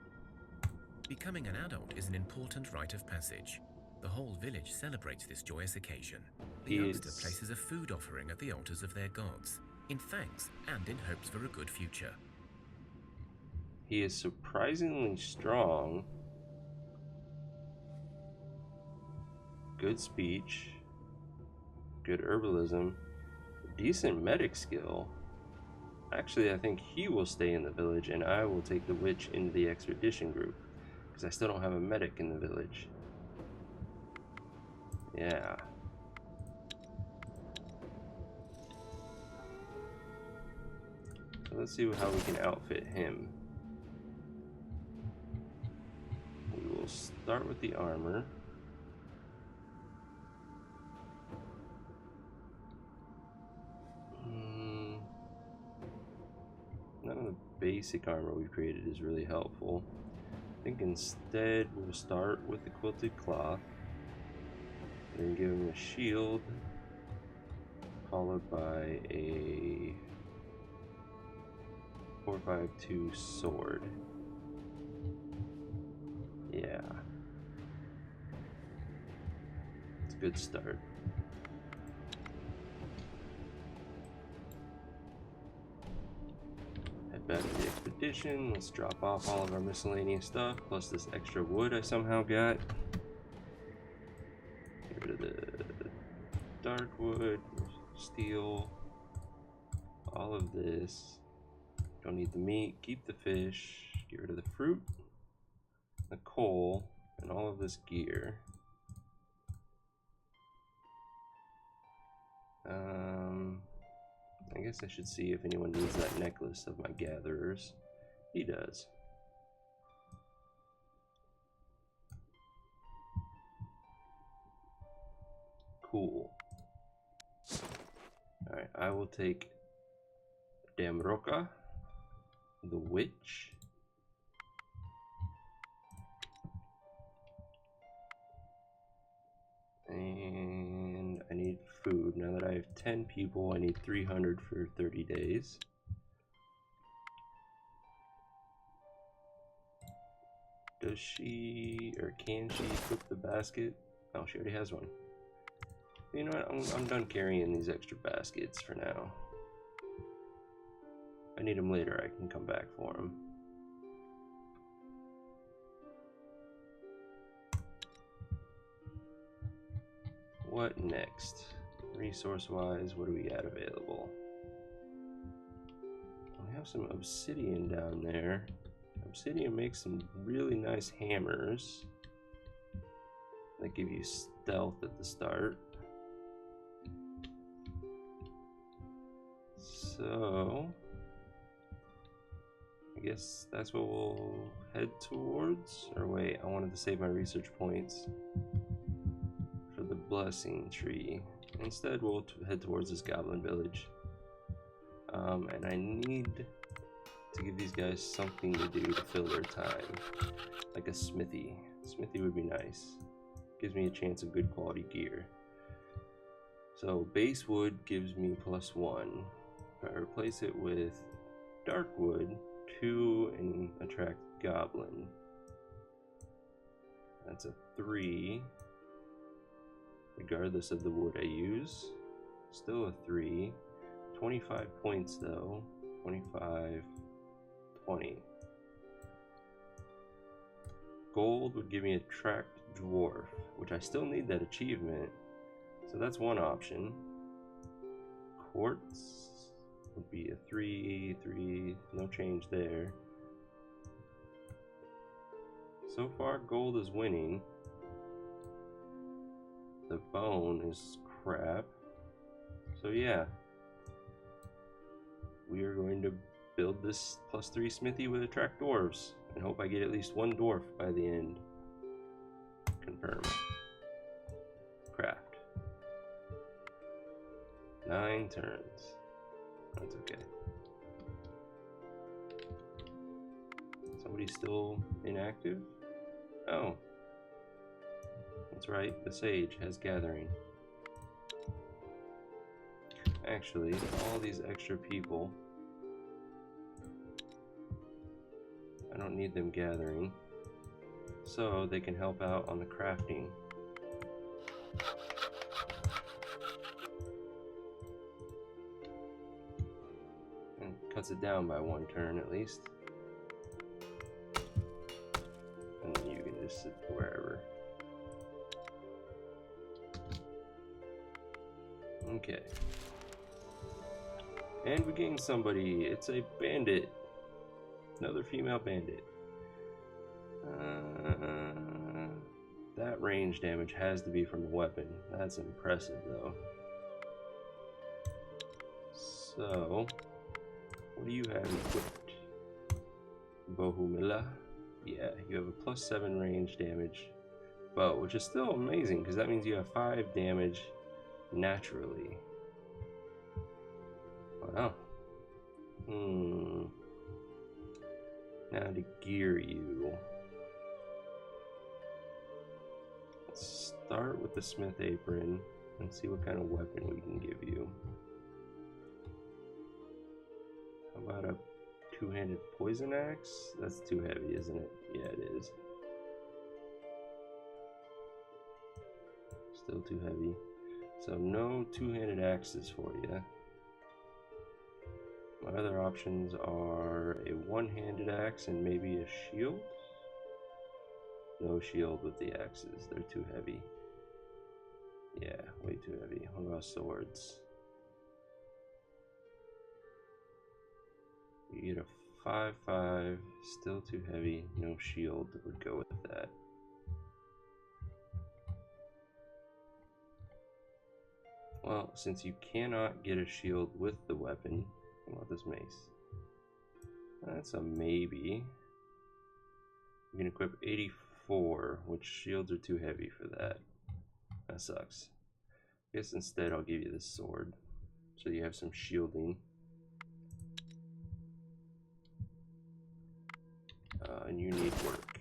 Becoming an adult is an important rite of passage. The whole village celebrates this joyous occasion. The youngster places a food offering at the altars of their gods, in thanks and in hopes for a good future. He is surprisingly strong. Good speech. Good herbalism. Decent medic skill. Actually, I think he will stay in the village and I will take the witch into the expedition group. Because I still don't have a medic in the village. Yeah. So let's see how we can outfit him. We will start with the armor. None of the basic armor we've created is really helpful. I think instead we'll start with the quilted cloth, then give him a shield, followed by a 452 sword. Yeah. It's a good start. Head back to the expedition. Let's drop off all of our miscellaneous stuff, plus this extra wood I somehow got. Get rid of the dark wood, steel, all of this. Don't need the meat, keep the fish, get rid of the fruit, the coal, and all of this gear. I guess I should see if anyone needs that necklace of my gatherers. He does. Cool. Alright, I will take Damroka, the witch. And I need food. Now that I have 10 people, I need 300 for 30 days. Does she, or can she equip the basket? Oh, she already has one. You know what, I'm done carrying these extra baskets for now. If I need them later, I can come back for them. What next? Resource-wise, what do we got available? We have some obsidian down there. Obsidian makes some really nice hammers that give you stealth at the start. So I guess that's what we'll head towards. Or wait, I wanted to save my research points for the blessing tree. Instead, we'll head towards this goblin village. And I need to give these guys something to do to fill their time, like a smithy. Smithy would be nice. Gives me a chance of good quality gear. So base wood gives me +1. If I replace it with dark wood, 2 and attract goblin. That's a 3. Regardless of the wood I use. Still a 3. 25 points though. 25, 20. Gold would give me attract dwarf, which I still need that achievement. So that's one option. Quartz would be a 3, 3, no change there. So far, gold is winning. The bone is crap. So yeah, we are going to build this +3 smithy with attract dwarves and hope I get at least one dwarf by the end. Confirm. Craft. 9 turns. That's okay. Somebody's still inactive? Oh. That's right, the sage has gathering. Actually, all these extra people, I don't need them gathering, so they can help out on the crafting. And cuts it down by 1 turn at least. And then you can just sit wherever. Okay. And we gain somebody. It's a bandit. Another female bandit. That range damage has to be from a weapon. That's impressive, though. So, what do you have equipped? Bohumila? Yeah, you have a +7 range damage bow, which is still amazing because that means you have 5 damage naturally. Wow. Now to gear you. Let's start with the smith apron and see what kind of weapon we can give you. How about a 2-handed poison axe? That's too heavy, isn't it? Yeah, it is. Still too heavy. So no 2-handed axes for you. My other options are a 1-handed axe and maybe a shield. No shield with the axes, they're too heavy. Yeah, way too heavy. What about swords? You get a 5/5, still too heavy. No shield would go with that. Well, since you cannot get a shield with the weapon, how about this mace? That's a maybe. You can equip 84, which shields are too heavy for that. That sucks. I guess instead I'll give you this sword, so you have some shielding. And you need work.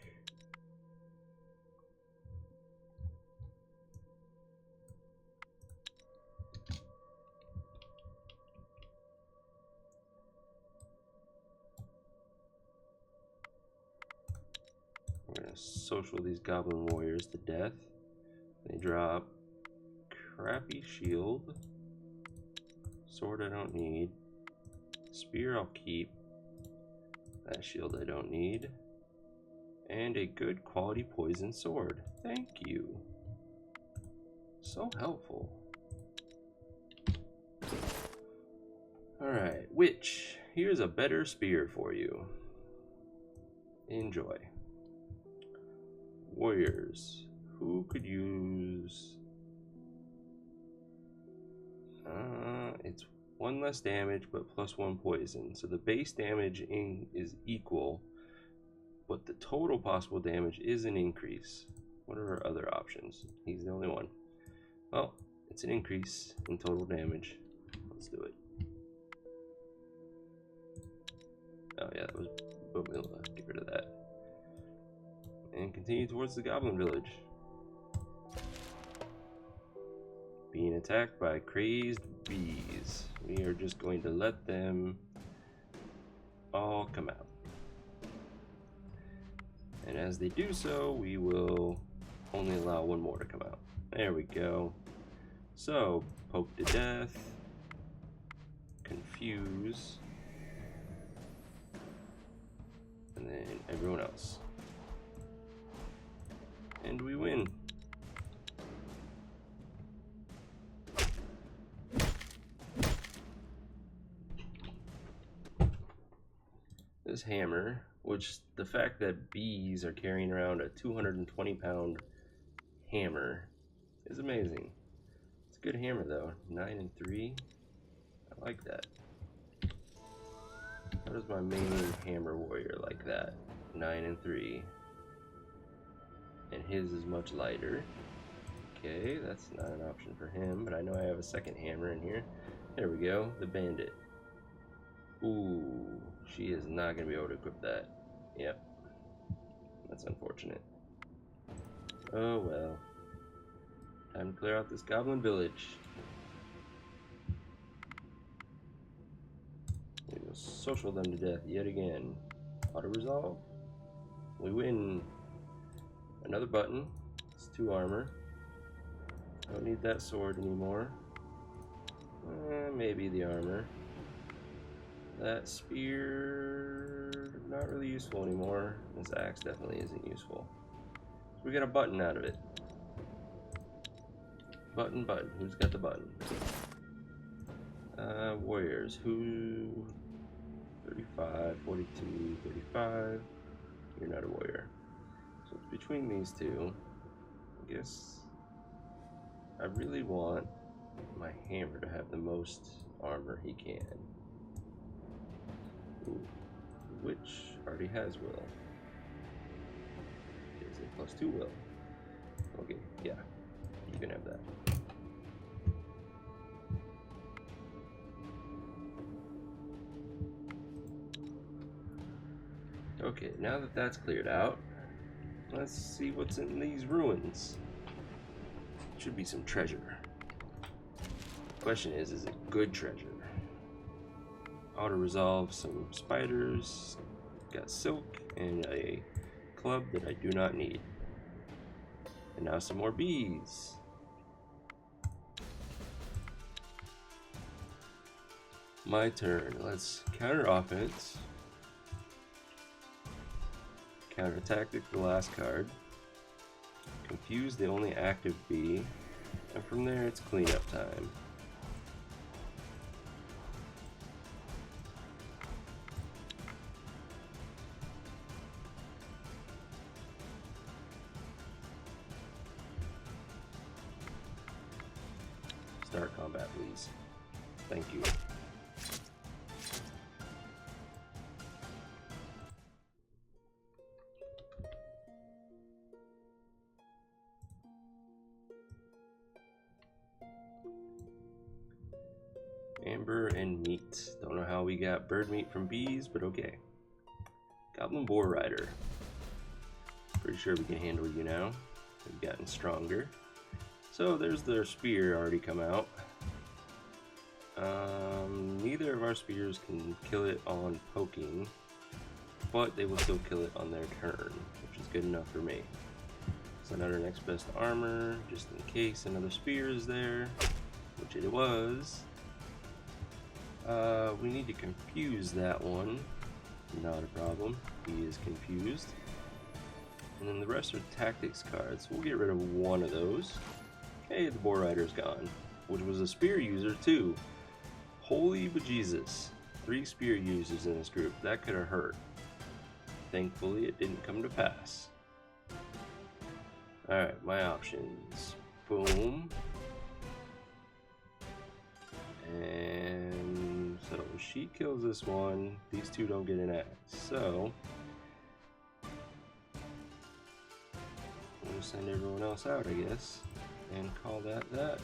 We're gonna social these goblin warriors to death. They drop crappy shield. Sword I don't need. Spear I'll keep. That shield I don't need. And a good quality poison sword. Thank you. So helpful. Alright, witch. Here's a better spear for you. Enjoy. Warriors. Who could use... it's 1 less damage, but +1 poison. So the base damage is equal, but the total possible damage is an increase. What are our other options? He's the only one. Well, it's an increase in total damage. Let's do it. Oh yeah, that was Bomilla. Get rid of that. And continue towards the goblin village. Being attacked by crazed bees. We are just going to let them all come out. And as they do so, we will only allow 1 more to come out. There we go. So, poke to death, confuse, and then everyone else. And we win. This hammer, which the fact that bees are carrying around a 220-pound hammer is amazing. It's a good hammer though. 9 and 3. I like that. How does my main hammer warrior like that? 9 and 3. and his is much lighter. Okay, that's not an option for him, but I know I have a second hammer in here. There we go, the bandit. Ooh, she is not going to be able to equip that. Yep, that's unfortunate. Oh well. Time to clear out this goblin village. We will social them to death yet again. Auto resolve. We win. Another button. It's 2 armor. Don't need that sword anymore. Maybe the armor. That spear, not really useful anymore. This axe definitely isn't useful. So we got a button out of it. Button. Who's got the button? Warriors. Who? 35, 42, 35. You're not a warrior. So it's between these two. I guess I really want my hammer to have the most armor he can. Ooh, which already has will. Is it +2 will? Okay, yeah, you can have that. Okay, now that that's cleared out, let's see what's in these ruins. Should be some treasure. Question is it good treasure? Auto resolve some spiders, got silk, and a club that I do not need. And now some more bees. My turn. Let's counter offense. Counter tactic, the last card. Confuse the only active bee. And from there it's cleanup time. Start combat, please. Thank you. Amber and meat. Don't know how we got bird meat from bees, but okay. Goblin Boar Rider. Pretty sure we can handle you now. We've gotten stronger. So there's their spear already come out. Neither of our spears can kill it on poking, but they will still kill it on their turn, which is good enough for me. Send out our next best armor, just in case another spear is there, which it was. We need to confuse that one. Not a problem. He is confused. And then the rest are tactics cards. We'll get rid of one of those. Okay, the Boar Rider's gone, which was a spear user too. Holy bejesus. 3 spear users in this group. That could have hurt. Thankfully, it didn't come to pass. Alright, my options. Boom. And so she kills this one. These 2 don't get an axe. So we'll send everyone else out, I guess, and call that that.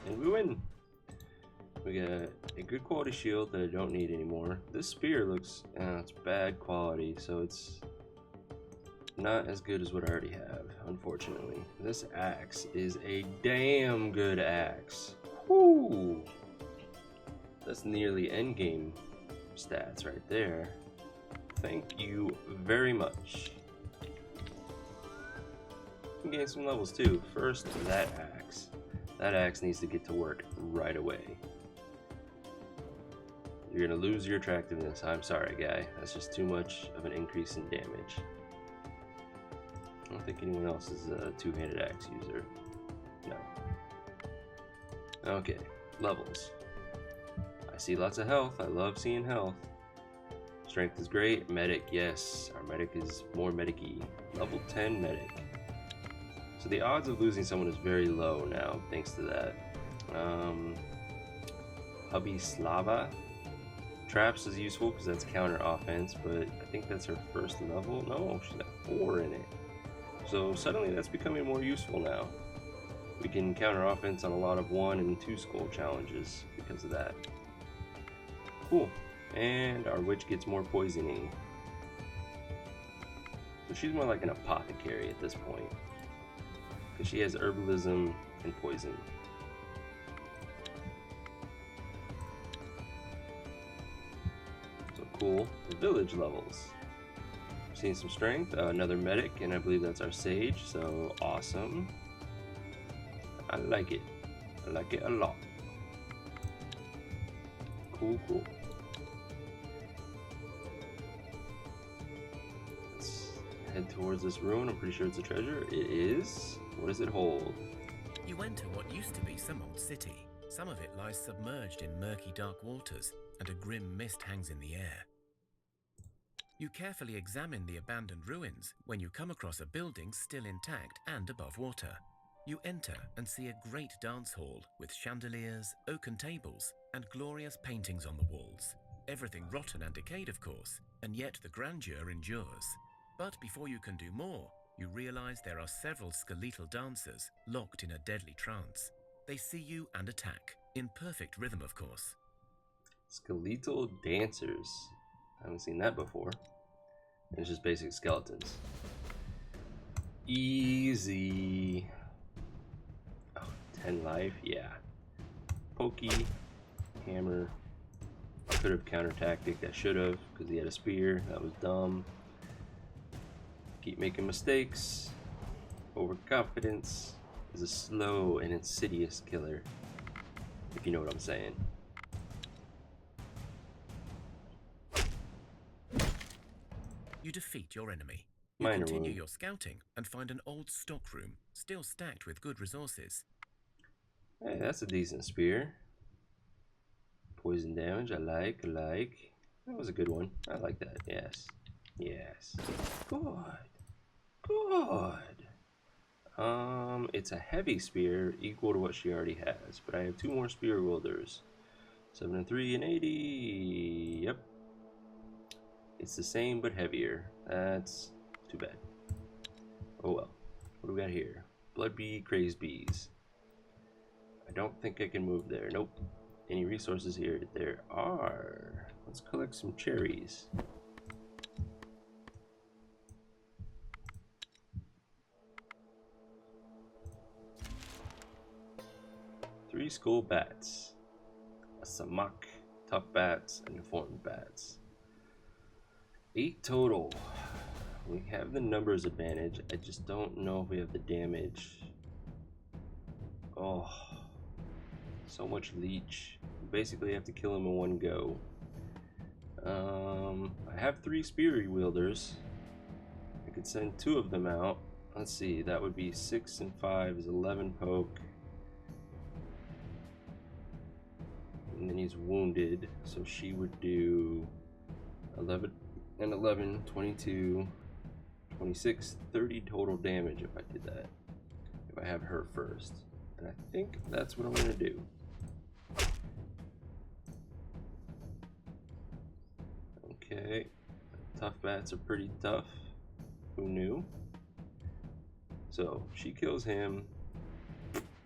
And we win. We got a good quality shield that I don't need anymore. This spear looks, it's bad quality, so it's not as good as what I already have, unfortunately. This axe is a damn good axe. Whoo! That's nearly endgame stats right there. Thank you very much. You can gain some levels too. First, that axe. That axe needs to get to work right away. You're gonna lose your attractiveness. I'm sorry, guy. That's just too much of an increase in damage. I don't think anyone else is a two-handed axe user. No. Okay, levels. I see lots of health. I love seeing health. Strength is great. Medic, yes. Our medic is more medic-y. Level 10 medic. So the odds of losing someone is very low now, thanks to that. Hubby Slava. Traps is useful because that's counter offense, but I think that's her first level. No, she's got 4 in it. So suddenly that's becoming more useful now. We can counter offense on a lot of 1 and 2 skull challenges because of that. Cool. And our witch gets more poisoning. So she's more like an apothecary at this point, because she has herbalism and poison. So cool. The village levels. Seeing some strength. Another medic, and I believe that's our sage. So awesome. I like it. I like it a lot. Cool, cool. Let's head towards this ruin. I'm pretty sure it's a treasure. It is. What does it hold? You enter what used to be some old city. Some of it lies submerged in murky dark waters, and a grim mist hangs in the air. You carefully examine the abandoned ruins when you come across a building still intact and above water. You enter and see a great dance hall with chandeliers, oaken tables, and glorious paintings on the walls. Everything rotten and decayed, of course, and yet the grandeur endures. But before you can do more, you realize there are several skeletal dancers locked in a deadly trance. They see you and attack, in perfect rhythm, of course. Skeletal dancers. I haven't seen that before. It's just basic skeletons. Easy. 10 life, yeah. Pokey, hammer. I could have counter-tacticked, I should have, because he had a spear. That was dumb. Keep making mistakes. Overconfidence is a slow and insidious killer, if you know what I'm saying. You defeat your enemy. You Minor continue wound. your scouting and find an old stockroom, still stacked with good resources. Hey, that's a decent spear. Poison damage, I like. That was a good one. I like that, yes. Yes. Good. It's a heavy spear, equal to what she already has, but I have 2 more spear wielders. 7 and 3 and 80. Yep. It's the same but heavier. That's too bad. Oh well. What do we got here? Blood bee, crazed bees. I don't think I can move there. Nope. Any resources here? There are. Let's collect some cherries. Three skull bats. A samak, tough bats, and deformed bats. 8 total. We have the numbers advantage. I just don't know if we have the damage. Oh. So much leech. You basically have to kill him in one go. I have 3 spear wielders. I could send 2 of them out. Let's see, that would be 6 and 5 is 11 poke. And then he's wounded, so she would do 11 and 11, 22, 26, 30 total damage if I did that. If I have her first. And I think that's what I'm going to do. Okay. Tough bats are pretty tough. Who knew? So, she kills him.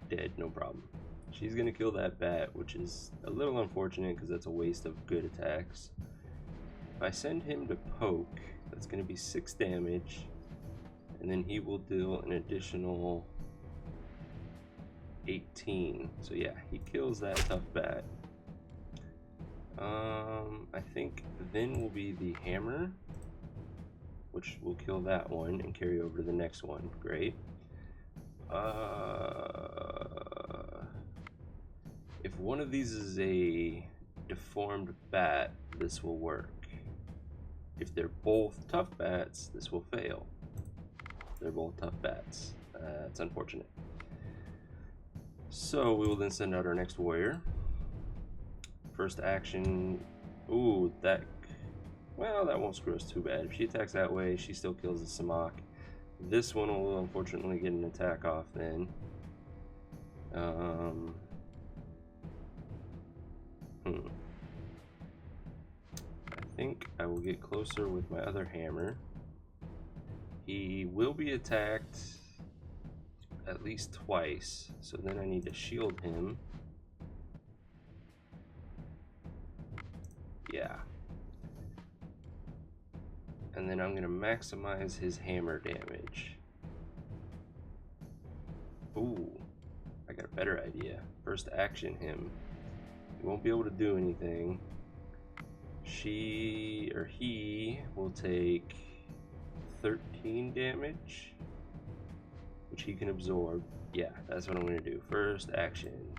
Dead, no problem. She's going to kill that bat, which is a little unfortunate because that's a waste of good attacks. If I send him to poke, that's going to be 6 damage. And then he will deal an additional 18. So yeah, he kills that tough bat. I think then will be the hammer, which will kill that one and carry over to the next one. Great. If one of these is a deformed bat, this will work. If they're both tough bats, this will fail. They're both tough bats. It's unfortunate. So we will then send out our next warrior. First action. Ooh, that. Well, that won't screw us too bad. If she attacks that way, she still kills the Samak. This one will unfortunately get an attack off then. think I will get closer with my other hammer. He will be attacked at least twice, so then I need to shield him. Yeah. And then I'm gonna maximize his hammer damage. Ooh, I got a better idea. First action him. He won't be able to do anything. She or he will take 13 damage, which he can absorb. Yeah, that's what I'm gonna do. First action.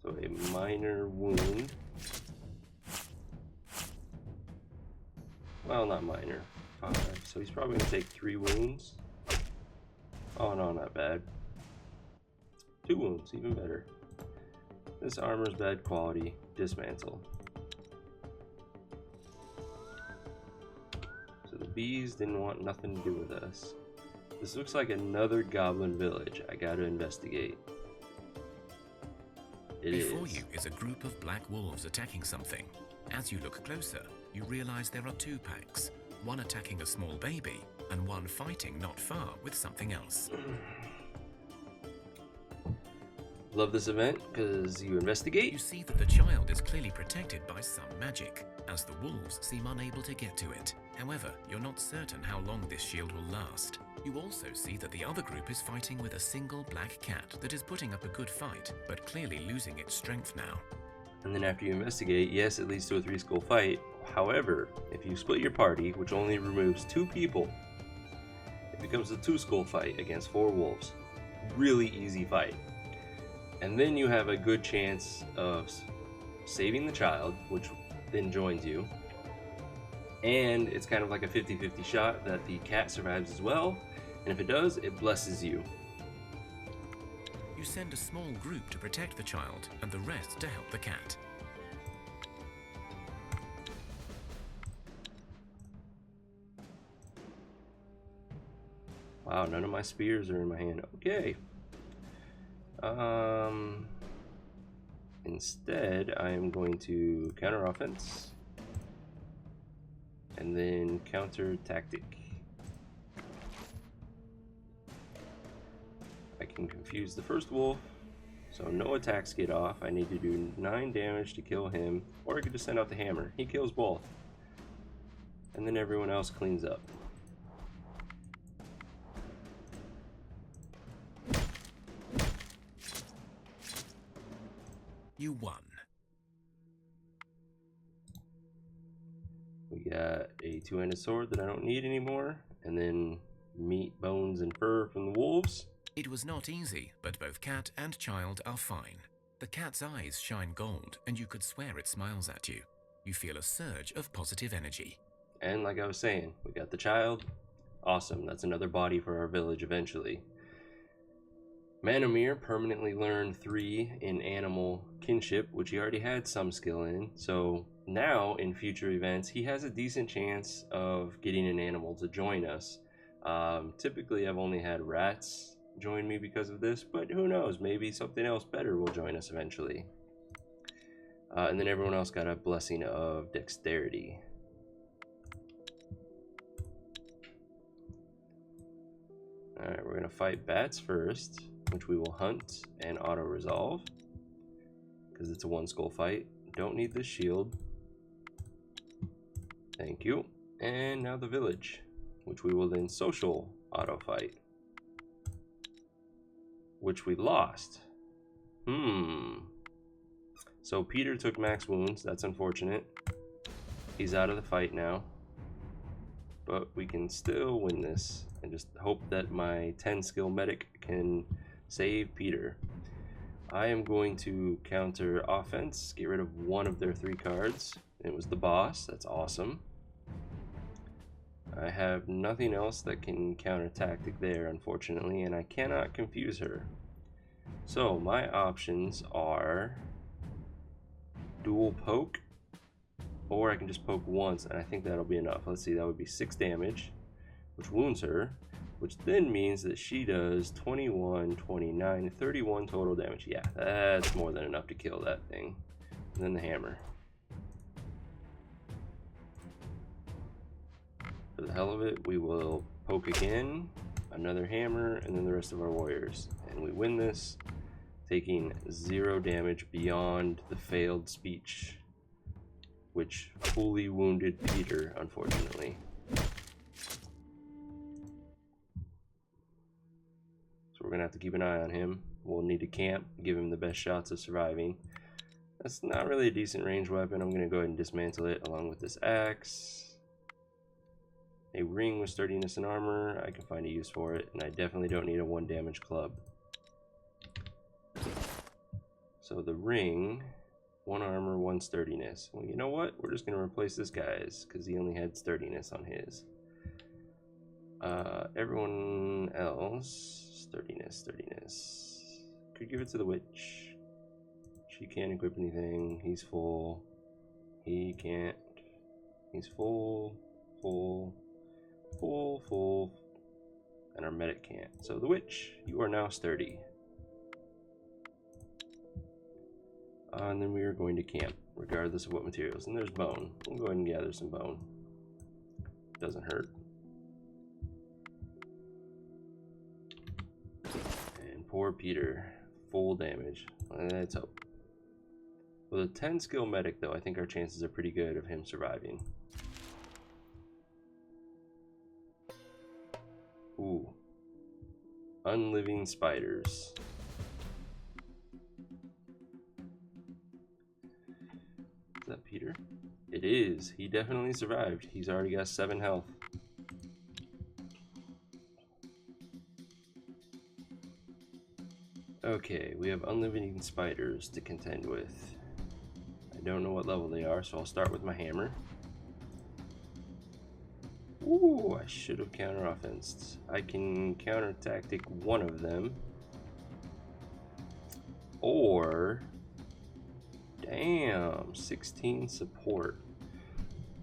So a minor wound. Well, not minor. 5. So he's probably gonna take 3 wounds. Oh no, not bad. 2 wounds, even better. This armor's bad quality. Dismantle. So the bees didn't want nothing to do with us. This looks like another goblin village. I gotta investigate. Before you is a group of black wolves attacking something. As you look closer, you realize there are 2 packs. One attacking a small baby, and one fighting not far with something else. Love this event because you investigate. You see that the child is clearly protected by some magic, as the wolves seem unable to get to it. However, you're not certain how long this shield will last. You also see that the other group is fighting with a single black cat that is putting up a good fight, but clearly losing its strength now. And then after you investigate, yes, it leads to a 3-skull fight. However, if you split your party, which only removes 2 people, it becomes a 2-skull fight against 4 wolves. Really easy fight. And then you have a good chance of saving the child, which then joins you. And it's kind of like a 50-50 shot that the cat survives as well. And if it does, it blesses you. You send a small group to protect the child and the rest to help the cat. Wow, none of my spears are in my hand. Okay. Instead, I am going to counter offense and then counter tactic. I can confuse the first wolf, so no attacks get off. I need to do 9 damage to kill him, or I could just send out the hammer. He kills both, and then everyone else cleans up. You won. We got a 2-handed sword that I don't need anymore, and then meat, bones, and fur from the wolves. It was not easy, but both cat and child are fine. The cat's eyes shine gold, and you could swear it smiles at you. You feel a surge of positive energy. And like I was saying, we got the child. Awesome, that's another body for our village eventually. Manomir permanently learned 3 in animal kinship, which he already had some skill in. So now, in future events, he has a decent chance of getting an animal to join us. Typically, I've only had rats join me because of this, but who knows? Maybe something else better will join us eventually. And then everyone else got a blessing of dexterity. Alright, we're going to fight bats first, which we will hunt and auto-resolve, because it's a 1-skull fight. Don't need this shield. Thank you. And now the village, which we will then social auto-fight, which we lost. So Peter took max wounds. That's unfortunate. He's out of the fight now. But we can still win this, and just hope that my 10-skill medic can save Peter. I am going to counter offense, get rid of one of their 3 cards. It was the boss. That's awesome. I have nothing else that can counter tactic there, unfortunately, and I cannot confuse her. So my options are dual poke, or I can just poke once, and I think that'll be enough. Let's see, that would be 6 damage, which wounds her, which then means that she does 21, 29, 31 total damage. Yeah, that's more than enough to kill that thing. And then the hammer. For the hell of it, we will poke again, another hammer, and then the rest of our warriors. And we win this, taking 0 damage beyond the failed speech, which fully wounded Peter, unfortunately. So we're going to have to keep an eye on him. We'll need to camp, give him the best shots of surviving. That's not really a decent range weapon. I'm going to go ahead and dismantle it along with this axe. A ring with sturdiness and armor. I can find a use for it, and I definitely don't need a 1 damage club. So the ring, 1 armor, 1 sturdiness. Well, you know what? We're just going to replace this guy's because he only had sturdiness on his. Everyone else, sturdiness. Could give it to the witch. She can't equip anything. He's full. He can't. He's full. And our medic can't. So the witch, you are now sturdy. And then we are going to camp, regardless of what materials. And there's bone. We'll go ahead and gather some bone. Doesn't hurt. And poor Peter, full damage. Let's hope. With a 10 skill medic, though, I think our chances are pretty good of him surviving. Ooh. Unliving spiders. Is that Peter? It is. He definitely survived. He's already got 7 health. Okay, we have unliving spiders to contend with. I don't know what level they are, so I'll start with my hammer. Ooh, I should have counter-offensed. I can counter-tactic one of them. Or... Damn, 16 support.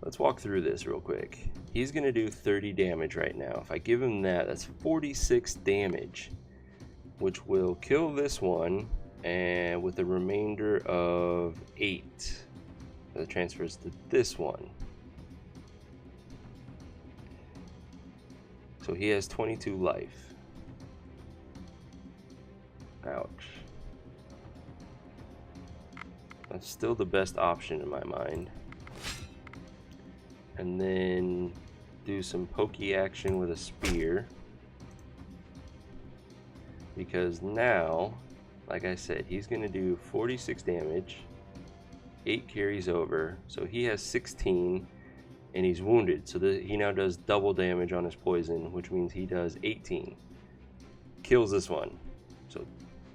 Let's walk through this real quick. He's going to do 30 damage right now. If I give him that, that's 46 damage. Which will kill this one, and with a remainder of 8. That transfers to this one. So he has 22 life. Ouch. That's still the best option in my mind. And then do some pokey action with a spear. Because now, like I said, he's going to do 46 damage. 8 carries over. So he has 16. And he's wounded, so he now does double damage on his poison, which means he does 18. Kills this one. So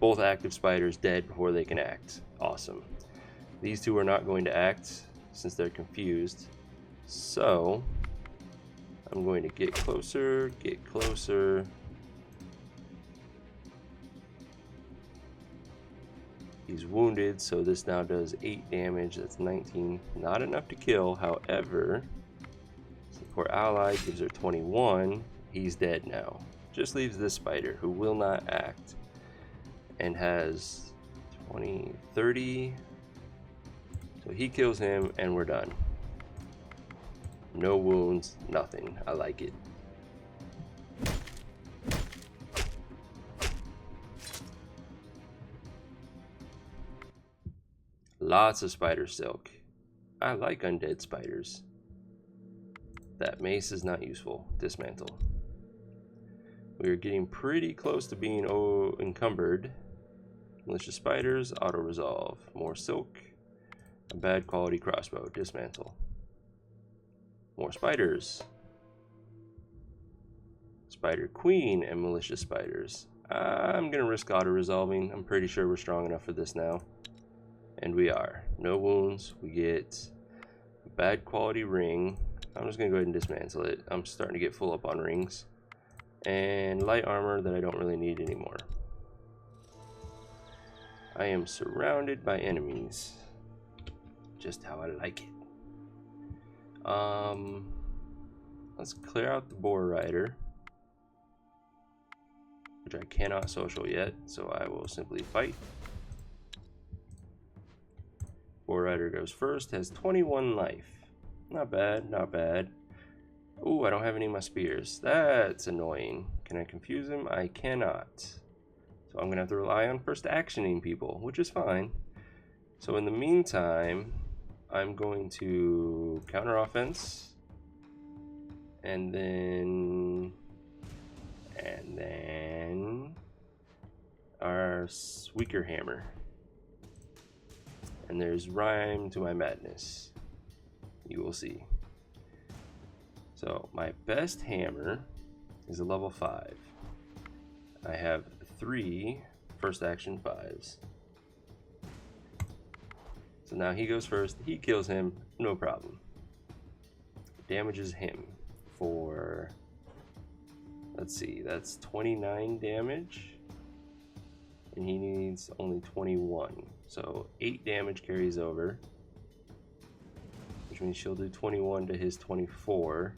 both active spiders dead before they can act. Awesome. These two are not going to act since they're confused. So I'm going to get closer. He's wounded, so this now does 8 damage. That's 19. Not enough to kill, however... Poor ally gives her 21. He's dead now. Just leaves this spider who will not act and has 20, 30. So he kills him and we're done. No wounds, nothing. I like it. Lots of spider silk. I like undead spiders. That mace is not useful. Dismantle. We are getting pretty close to being encumbered. Malicious spiders, auto resolve. More silk. A bad quality crossbow. Dismantle. More spiders. Spider queen and malicious spiders. I'm gonna risk auto resolving. I'm pretty sure we're strong enough for this now. And we are. No wounds. We get a bad quality ring. I'm just going to go ahead and dismantle it. I'm starting to get full up on rings. And light armor that I don't really need anymore. I am surrounded by enemies. Just how I like it. Let's clear out the boar rider. which I cannot social yet, so I will simply fight. War Rider goes first, has 21 life. Not bad, not bad. Ooh, I don't have any of my spears. That's annoying. Can I confuse him? I cannot. So I'm going to have to rely on first actioning people, which is fine. So in the meantime, I'm going to counter offense. And then our weaker hammer. And there's rhyme to my madness. You will see. So my best hammer is a level 5. I have 3 first action 5s. So now he goes first. He kills him, no problem. Damages him for, let's see, that's 29 damage. And he needs only 21. So 8 damage carries over, which means she'll do 21 to his 24.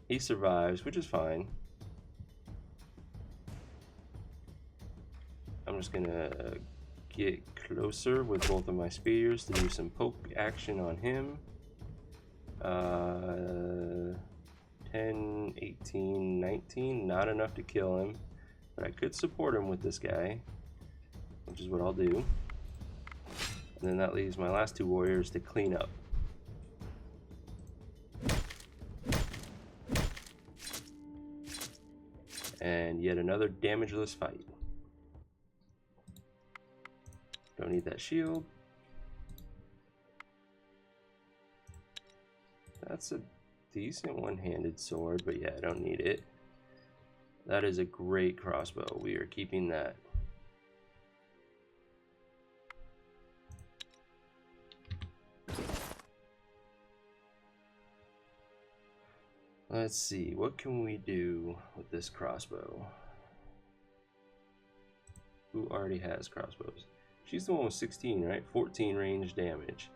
He survives, which is fine. I'm just gonna get closer with both of my spears to do some poke action on him. 10, 18, 19, not enough to kill him, but I could support him with this guy, which is what I'll do. And then that leaves my last 2 warriors to clean up. And yet another damageless fight. Don't need that shield. That's a decent one-handed sword, but yeah, I don't need it. That is a great crossbow. We are keeping that. Let's see, what can we do with this crossbow? Who already has crossbows? She's the one with 16, right? 14 range damage.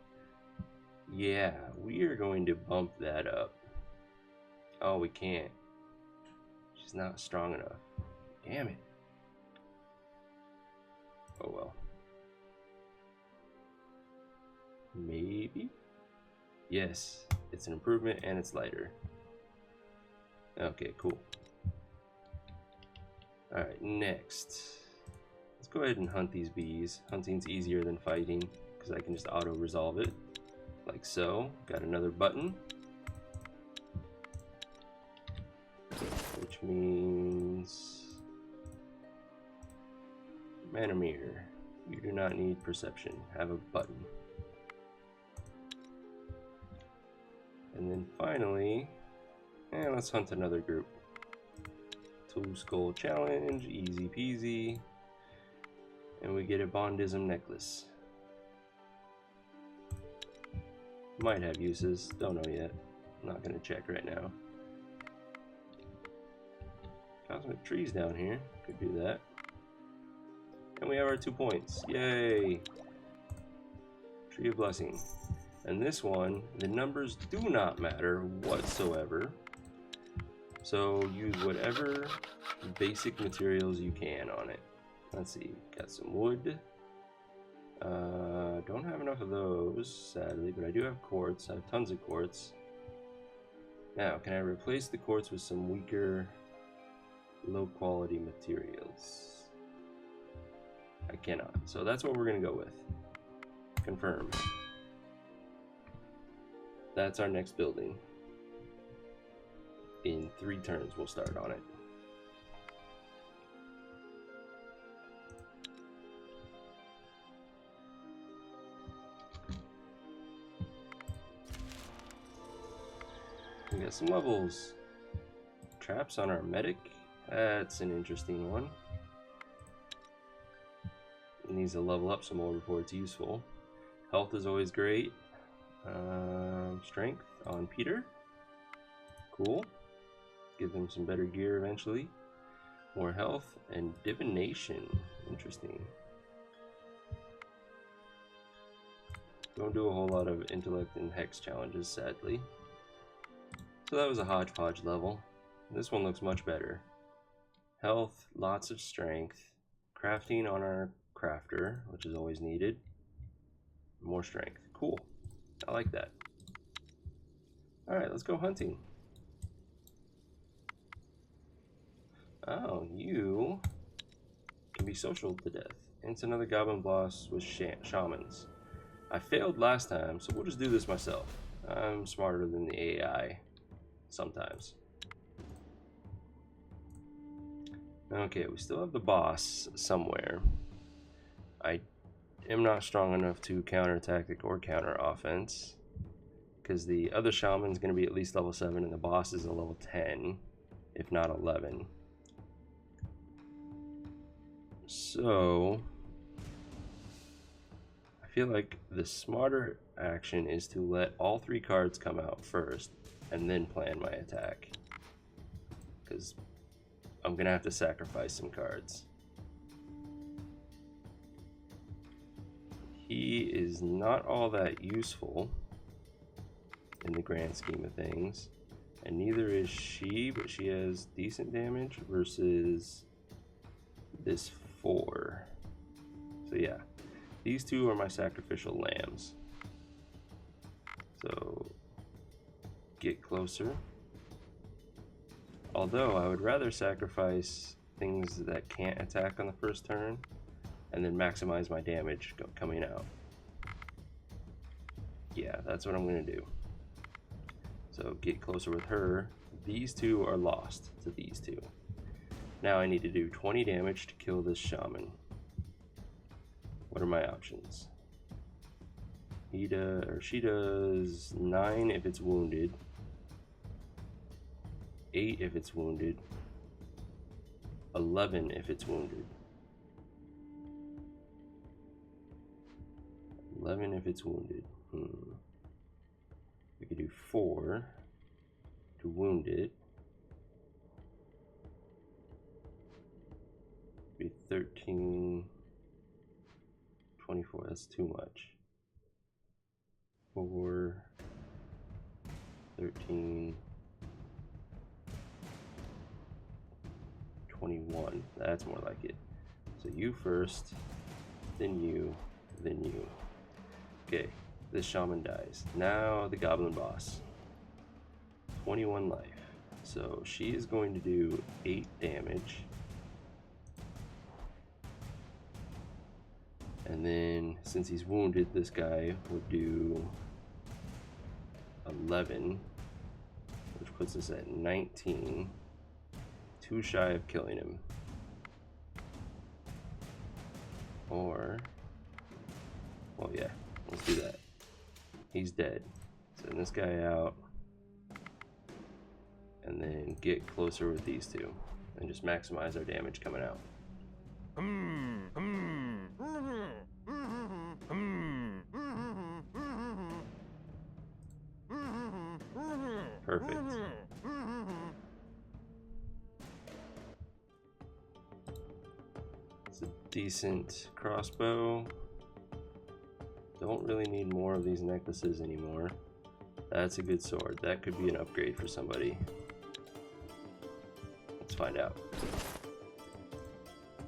Yeah, we are going to bump that up. Oh, we can't. She's not strong enough. Damn it. Oh well. Maybe? Yes, it's an improvement and it's lighter. Okay, cool. Alright, next. Let's go ahead and hunt these bees. Hunting's easier than fighting because I can just auto-resolve it. Like so. Got another button. Which means... Manamir, you do not need perception. Have a button. And then finally... let's hunt another group. 2 skull challenge, easy peasy. And we get a Bondism necklace. Might have uses, don't know yet. I'm not gonna check right now. Cosmic trees down here, could do that. And we have our 2 points, yay! Tree of Blessing. And this one, the numbers do not matter whatsoever. So use whatever basic materials you can on it. Let's see, got some wood. Don't have enough of those, sadly, but I do have quartz. I have tons of quartz. Now, can I replace the quartz with some weaker, low-quality materials? I cannot. So that's what we're going to go with. Confirm. That's our next building. In 3 turns, we'll start on it. We got some levels. Traps on our medic. That's an interesting one. It needs to level up some more before it's useful. Health is always great. Strength on Peter. Cool. Give him some better gear eventually. More health and divination. Interesting. Don't do a whole lot of intellect and hex challenges, sadly. So that was a hodgepodge level. This one looks much better. Health, lots of strength. Crafting on our crafter, which is always needed. More strength. Cool. I like that. Alright, let's go hunting. Oh, you can be social to death. And it's another goblin boss with shamans. I failed last time, so we'll just do this myself. I'm smarter than the AI sometimes. Okay, we still have the boss somewhere. I am not strong enough to counter tactic or counter offense, because the other shaman's going to be at least level 7 and the boss is a level 10, if not 11. So I feel like the smarter action is to let all 3 cards come out first and then plan my attack, because I'm gonna have to sacrifice some cards. He is not all that useful in the grand scheme of things, and neither is she, but she has decent damage versus this 4. So yeah, these 2 are my sacrificial lambs. So get closer. Although I would rather sacrifice things that can't attack on the first turn and then maximize my damage coming out. Yeah, that's what I'm gonna do. So get closer with her. These 2 are lost to these 2. Now I need to do 20 damage to kill this shaman. What are my options? She does 9 if it's wounded, 8 if it's wounded, 11 if it's wounded. 11 if it's wounded. We could do 4 to wound it. Be 13, 24, that's too much. 4, 13, 21. That's more like it. So you first, then you, then you. Okay, this shaman dies. Now the goblin boss. 21 life. So she is going to do 8 damage. And then, since he's wounded, this guy would do 11, which puts us at 19. 2 shy of killing him. Or, well, yeah, let's do that. He's dead. Send this guy out. And then get closer with these 2. And just maximize our damage coming out. Perfect. It's a decent crossbow. Don't really need more of these necklaces anymore. That's a good sword. That could be an upgrade for somebody. Let's find out.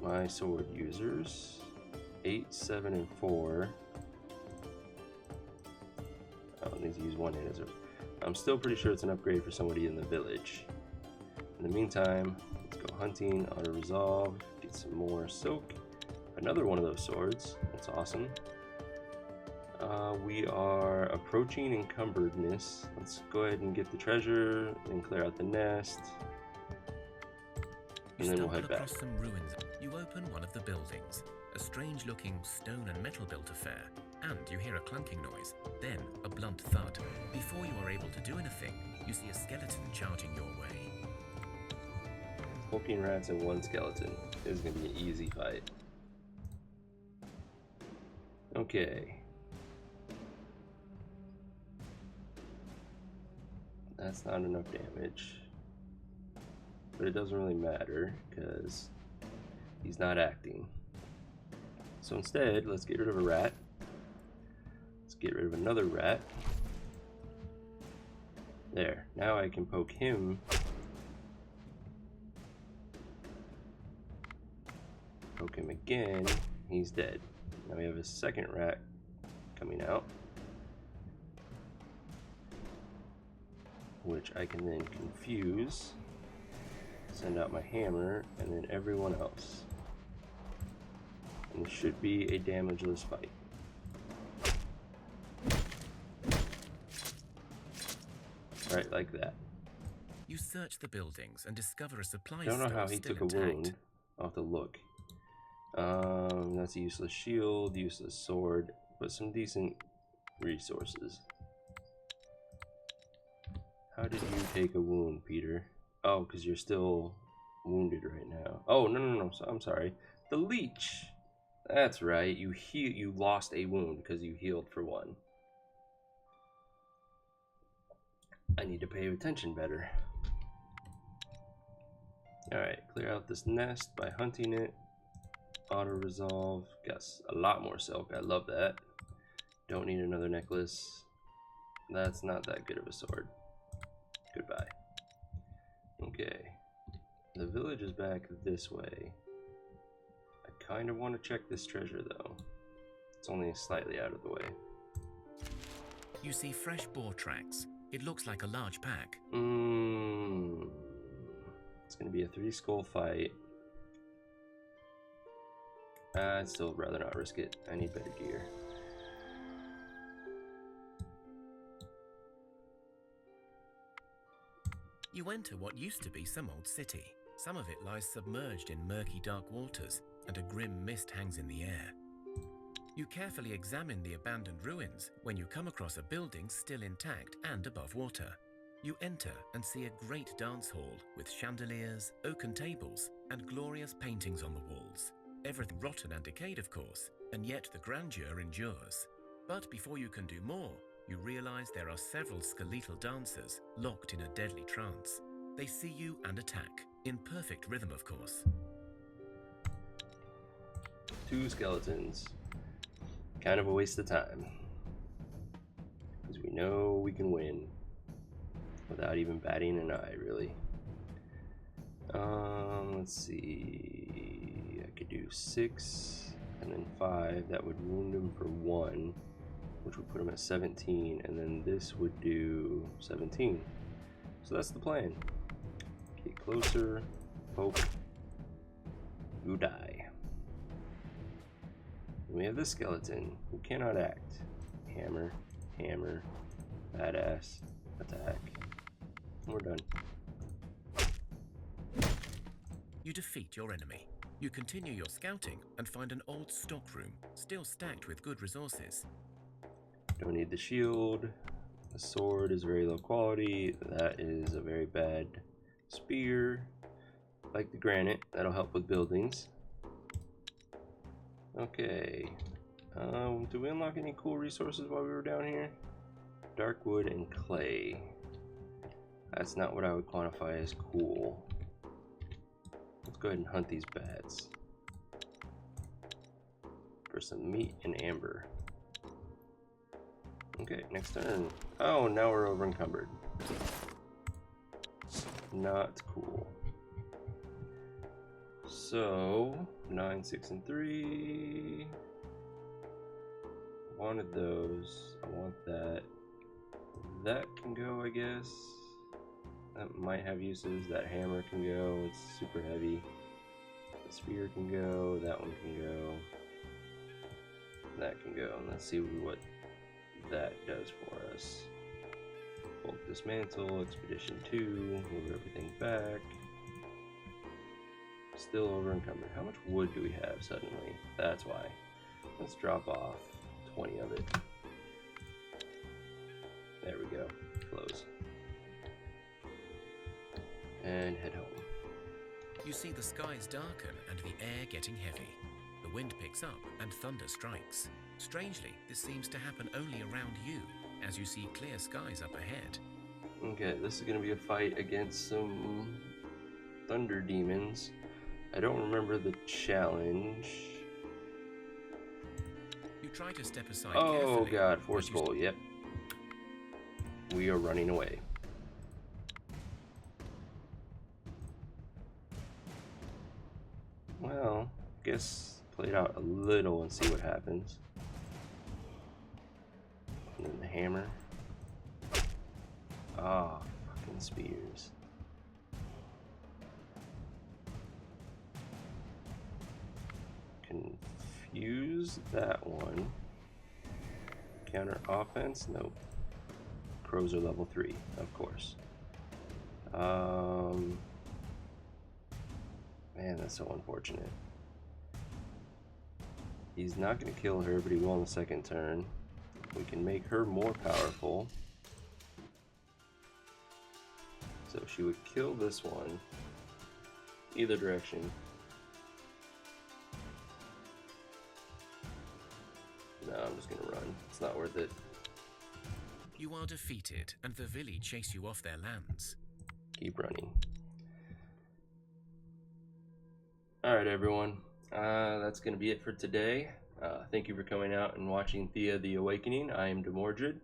My sword users 8, 7, and 4. Oh, I need to use 1 hand as I'm still pretty sure it's an upgrade for somebody in the village. In the meantime, let's go hunting, auto resolve, get some more silk. Another one of those swords. That's awesome. We are approaching encumberdness. Let's go ahead and get the treasure and clear out the nest. And then we'll head back. Across some ruins. You open one of the buildings, a strange-looking stone and metal-built affair, and you hear a clunking noise, then a blunt thud. Before you are able to do anything, you see a skeleton charging your way. 14 rats and 1 skeleton. This is going to be an easy fight. Okay. That's not enough damage. But it doesn't really matter, because he's not acting. So instead, let's get rid of a rat. Let's get rid of another rat. There. Now I can poke him poke him again, he's dead. Now we have a second rat coming out, which I can then confuse, send out my hammer, and then everyone else. And it should be a damageless fight. Right, like that. You search the buildings and discover a supply Don't know store how he still took intact. a wound. I'll have to look. That's a useless shield, useless sword, but some decent resources. How did you take a wound, Peter? Oh, because you're still wounded right now. Oh, no. I'm sorry. The leech. That's right. You lost a wound because you healed for one. I need to pay attention better. Alright, clear out this nest by hunting it. Auto resolve. Guess a lot more silk. I love that. Don't need another necklace. That's not that good of a sword. Goodbye. Okay. The village is back this way. I kind of want to check this treasure though. It's only slightly out of the way. You see fresh boar tracks. It looks like a large pack. It's gonna be a 3-skull fight. I'd still rather not risk it. I need better gear. You enter what used to be some old city. Some of it lies submerged in murky dark waters, and a grim mist hangs in the air. You carefully examine the abandoned ruins when you come across a building still intact and above water. You enter and see a great dance hall with chandeliers, oaken tables, and glorious paintings on the walls. Everything rotten and decayed, of course, and yet the grandeur endures. But before you can do more, you realize there are several skeletal dancers locked in a deadly trance. They see you and attack, in perfect rhythm, of course. 2 skeletons. Kind of a waste of time. Because we know we can win. Without even batting an eye, really. Let's see. I could do 6 and then 5. That would wound him for 1, which would put him at 17. And then this would do 17. So that's the plan. Get closer. Poke. You die. We have this skeleton who cannot act. Hammer. Hammer. Badass. Attack. We're done. You defeat your enemy. You continue your scouting and find an old stockroom, still stacked with good resources. Don't need the shield. The sword is very low quality. That is a very bad spear. Like the granite, that'll help with buildings. Okay. Do we unlock any cool resources while we were down here? Dark wood and clay. That's not what I would quantify as cool. Let's go ahead and hunt these bats. For some meat and amber. Okay, next turn. Oh, now we're over encumbered. Not cool. So, 9, 6, and 3. Wanted those. I want that. That can go, I guess. That might have uses. That hammer can go. It's super heavy. The spear can go. That one can go. That can go. And let's see what that does for us. Bulk dismantle. Expedition 2. Move everything back. Still over encumbered. How much wood do we have suddenly? That's why. Let's drop off 20 of it. There we go. Close. And head home. You see the skies darken and the air getting heavy. The wind picks up and thunder strikes. Strangely, this seems to happen only around you, as you see clear skies up ahead. Okay, this is going to be a fight against some thunder demons. I don't remember the challenge. You try to step aside Oh carefully. god, forceful, yep. We are running away. Well, guess play it out a little and see what happens. And then the hammer. Ah, fucking spears. Confuse that one. Counter offense? Nope. Crows are level 3, of course. Man, that's so unfortunate. He's not going to kill her, but he will on the second turn. We can make her more powerful. So she would kill this one. Either direction. No, I'm just going to run. It's not worth it. You are defeated, and the Vili chase you off their lands. Keep running. Alright, everyone. That's going to be it for today. Thank you for coming out and watching Thea the Awakening. I am Demordred.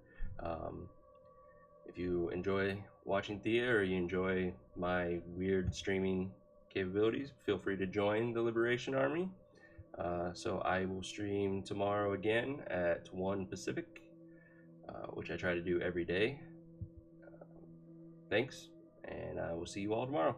If you enjoy watching Thea or you enjoy my weird streaming capabilities, feel free to join the Liberation Army. So I will stream tomorrow again at 1 Pacific, which I try to do every day. Thanks, and I will see you all tomorrow.